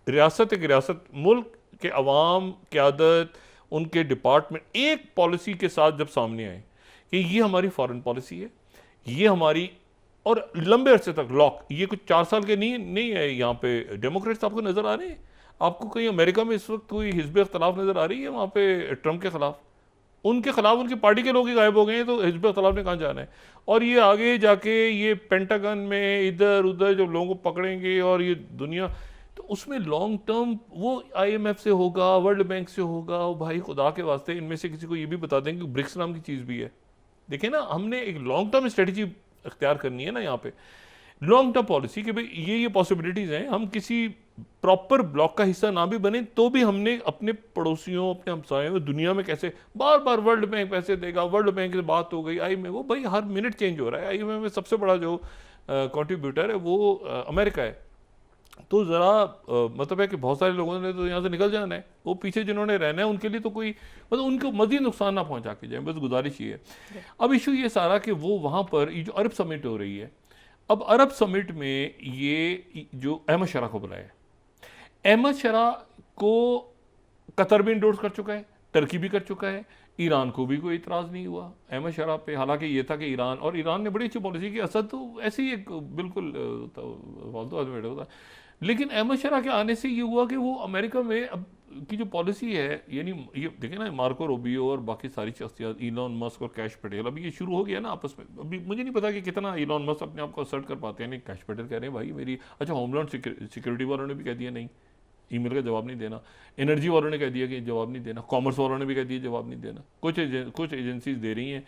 रियासत मुल्क के अवाम, क़यादत, उनके डिपार्टमेंट एक पॉलिसी के साथ जब सामने आए कि ये हमारी फॉरेन पॉलिसी है, ये हमारी, और लंबे अरसे तक लॉक, ये कुछ 4 साल के नहीं है। यहाँ पे डेमोक्रेट्स आपको नज़र आ रहे हैं, आपको कहीं अमेरिका में इस वक्त कोई हिज़्ब इख्तलाफ नज़र आ रही है वहाँ पे ट्रंप के ख़िलाफ़, उनके खिलाफ उनकी पार्टी के लोग ही गायब हो गए हैं, तो हिज़्ब इख्तलाफ ने कहाँ जाना है। और ये आगे जाके ये पेंटागन में इधर उधर जो लोगों को पकड़ेंगे और ये दुनिया, तो उसमें लॉन्ग टर्म वो IMF से होगा, वर्ल्ड बैंक से होगा। भाई खुदा के वास्ते इनमें से किसी को ये भी बता दें कि ब्रिक्स नाम की चीज़ भी है। देखिए ना, हमने एक लॉन्ग टर्म स्ट्रेटजी अख्तियार करनी है ना यहाँ पे, लॉन्ग टर्म पॉलिसी कि भाई ये पॉसिबिलिटीज़ हैं। हम किसी प्रॉपर ब्लॉक का हिस्सा ना भी बने तो भी हमने अपने पड़ोसियों, अपने हमसायों, दुनिया में कैसे बार बार वर्ल्ड बैंक पैसे देगा, वर्ल्ड बैंक से बात हो गई, IMF, वो भाई हर मिनट चेंज हो रहा है। IMF में सबसे बड़ा जो कंट्रीब्यूटर है वो अमेरिका है। तो ज़रा मतलब है कि बहुत सारे लोगों ने तो यहाँ से निकल जाना है, वो पीछे जिन्होंने रहना है उनके लिए तो कोई मतलब उनको मज़ीद नुकसान ना पहुँचा के जाए, बस गुजारिश ही है। अब इशू ये सारा कि वो वहाँ पर ये जो अरब समिट हो रही है, अब अरब समिट में ये जो अहमद शरा को बुलाया, अहमद शरा को कतर भी इंडोर्स कर चुका है, टर्की भी कर चुका है, ईरान को भी कोई इतराज़ नहीं हुआ अहमद शरा पे। हालांकि ये था कि ईरान ने बड़ी अच्छी पॉलिसी की, असद तो ऐसे ही एक बिल्कुल फालतू आदमी बैठा होता, लेकिन अहमद शरा के आने से ये हुआ कि वो अमेरिका में अब की जो पॉलिसी है, यानी ये देखें ना, मार्को रूबियो और बाकी सारी शख्सियत, इलॉन मस्क और कैश पटेल, अभी ये शुरू हो गया ना आपस में। अभी मुझे नहीं पता कि कितना इलॉन मस्क अपने आप को असर्ट कर पाते हैं। नहीं, कैश पटेल कह रहे हैं भाई मेरी, अच्छा होमलैंड सिक्योरिटी वालों ने भी कह दिया नहीं, ईमेल का जवाब नहीं देना, एनर्जी वालों ने कह दिया कि जवाब नहीं देना, कॉमर्स वालों ने भी कह दिया जवाब नहीं देना। कुछ एजेंसीज दे रही हैं,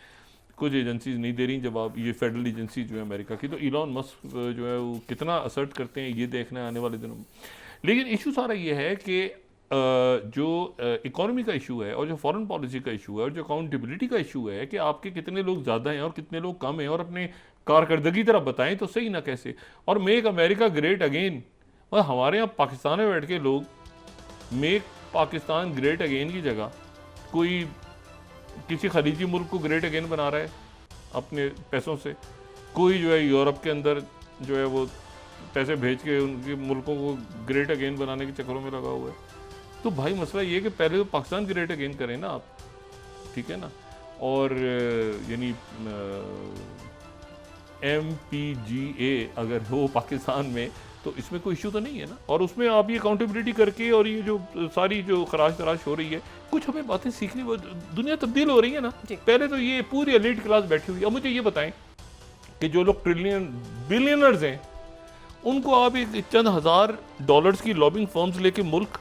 कुछ एजेंसीज नहीं दे रही जवाब, ये फेडरल एजेंसी जो है अमेरिका की। तो इलॉन मस्क जो है वो कितना असर्ट करते हैं ये देखना है आने वाले दिनों में। लेकिन इशू सारा ये है कि जो इकोनॉमी का इशू है और जो फॉरेन पॉलिसी का इशू है और जो अकाउंटेबिलिटी का इशू है कि आपके कितने लोग ज़्यादा हैं और कितने लोग कम हैं, और अपने कारकर्दगी तरफ बताएं तो सही ना कैसे। और मेक अमेरिका ग्रेट अगेन, और हमारे यहाँ पाकिस्तान में बैठ के लोग मेक पाकिस्तान ग्रेट अगेन की जगह कोई किसी खलीजी मुल्क को ग्रेट अगेन बना रहा है अपने पैसों से। कोई जो है यूरोप के अंदर जो है वो पैसे भेज के उनके मुल्कों को ग्रेट अगेन बनाने के चक्करों में लगा हुआ है। तो भाई मसला ये है कि पहले तो पाकिस्तान ग्रेट अगेन करें ना आप, ठीक है ना। और यानी MPGA अगर हो पाकिस्तान में तो इसमें कोई इशू तो नहीं है ना। और उसमें आप ये अकाउंटेबिलिटी करके, और ये जो सारी जो खराश तराश हो रही है, कुछ हमें बातें सीखनी, दुनिया तब्दील हो रही है ना। पहले तो ये पूरी एलीट क्लास बैठी हुई। अब मुझे ये बताएं कि जो लोग ट्रिलियन बिलियनर्स हैं उनको आप एक चंद $1000 की लॉबिंग फर्म्स लेके मुल्क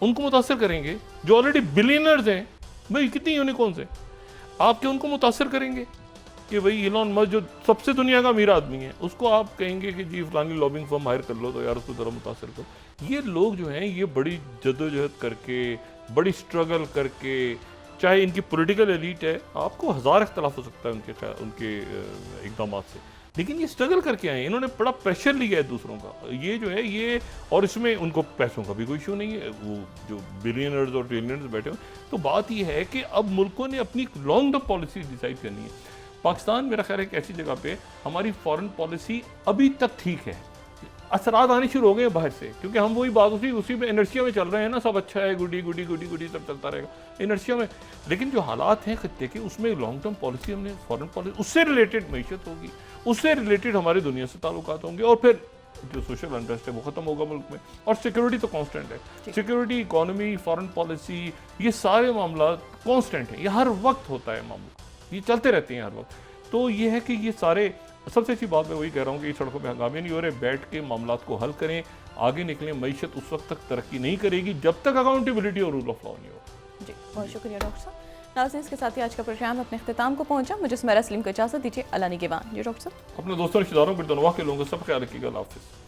उनको मुतासर करेंगे? जो ऑलरेडी बिलियनर्स हैं भाई, कितनी यूनिकॉर्न्स हैं, आप क्या उनको मुतासर करेंगे कि भाई इलॉन मस्क जो सबसे दुनिया का अमीर आदमी है उसको आप कहेंगे कि जी फलानी लॉबिंग फर्म हायर कर लो तो यार उसको ज़रा मुतासर करो? ये लोग जो हैं ये बड़ी जद्दोजहद करके, बड़ी स्ट्रगल करके, चाहे इनकी पॉलिटिकल एलीट है, आपको 1000 इख्तलाफ हो सकता है उनके इकदाम से, लेकिन ये स्ट्रगल करके आए, इन्होंने बड़ा प्रेशर लिया है दूसरों का। ये जो है ये, और इसमें उनको पैसों का भी कोई इशू नहीं है, वो जो बिलियनर्स और ट्रिलियनर्स बैठे हो। तो बात ये है कि अब मुल्कों ने अपनी लॉन्ग टर्म पॉलिसी डिसाइड करनी है। पाकिस्तान मेरा ख्याल है एक ऐसी जगह पे हमारी फॉरेन पॉलिसी अभी तक ठीक है, असरात आने शुरू हो गए बाहर से, क्योंकि हम वही बात उसी में इनर्शिया में चल रहे हैं ना, सब अच्छा है, गुडी गुडी गुडी गुडी सब चलता रहेगा इनर्शिया में। लेकिन जो हालात हैं खत्ते के, उसमें लॉन्ग टर्म पॉलिसी, हमने फॉरेन पॉलिसी, उससे रिलेटेड मईशत होगी, उससे रिलेटेड हमारी दुनिया से ताल्लुकात होंगे, और फिर जो सोशल अनरेस्ट है वो खत्म होगा मुल्क में। और सिक्योरिटी तो कांस्टेंट है, सिक्योरिटी, इकोनॉमी, फॉरेन पॉलिसी, ये सारे मामला कांस्टेंट है, ये हर वक्त होता है मामला, ये चलते रहते हैं हर वक्त। तो ये है कि ये सारे, सबसे अच्छी बात मैं वही कह रहा हूँ कि सड़कों में हंगामे नहीं हो रहे, बैठ के मामलात को हल करें, आगे निकलें। मईशत उस वक्त तक तरक्की नहीं करेगी जब तक अकाउंटेबिलिटी और रूल ऑफ लॉ नहीं हो। जी बहुत शुक्रिया डॉक्टर साहब। नाज़रीन, इसके साथ ही आज का प्रोग्राम अपने इख्तिताम को पहुंचा। मुझे सुमेरा सलीम को इजाज़त दीजिए। अल्लाह निगहबान। जी डॉक्टर साहब, अपने दोस्तों रिश्तेदारों पर दुआ के लोगों का सब ख्याल रखिएगा। अल्लाह हाफ़िज़।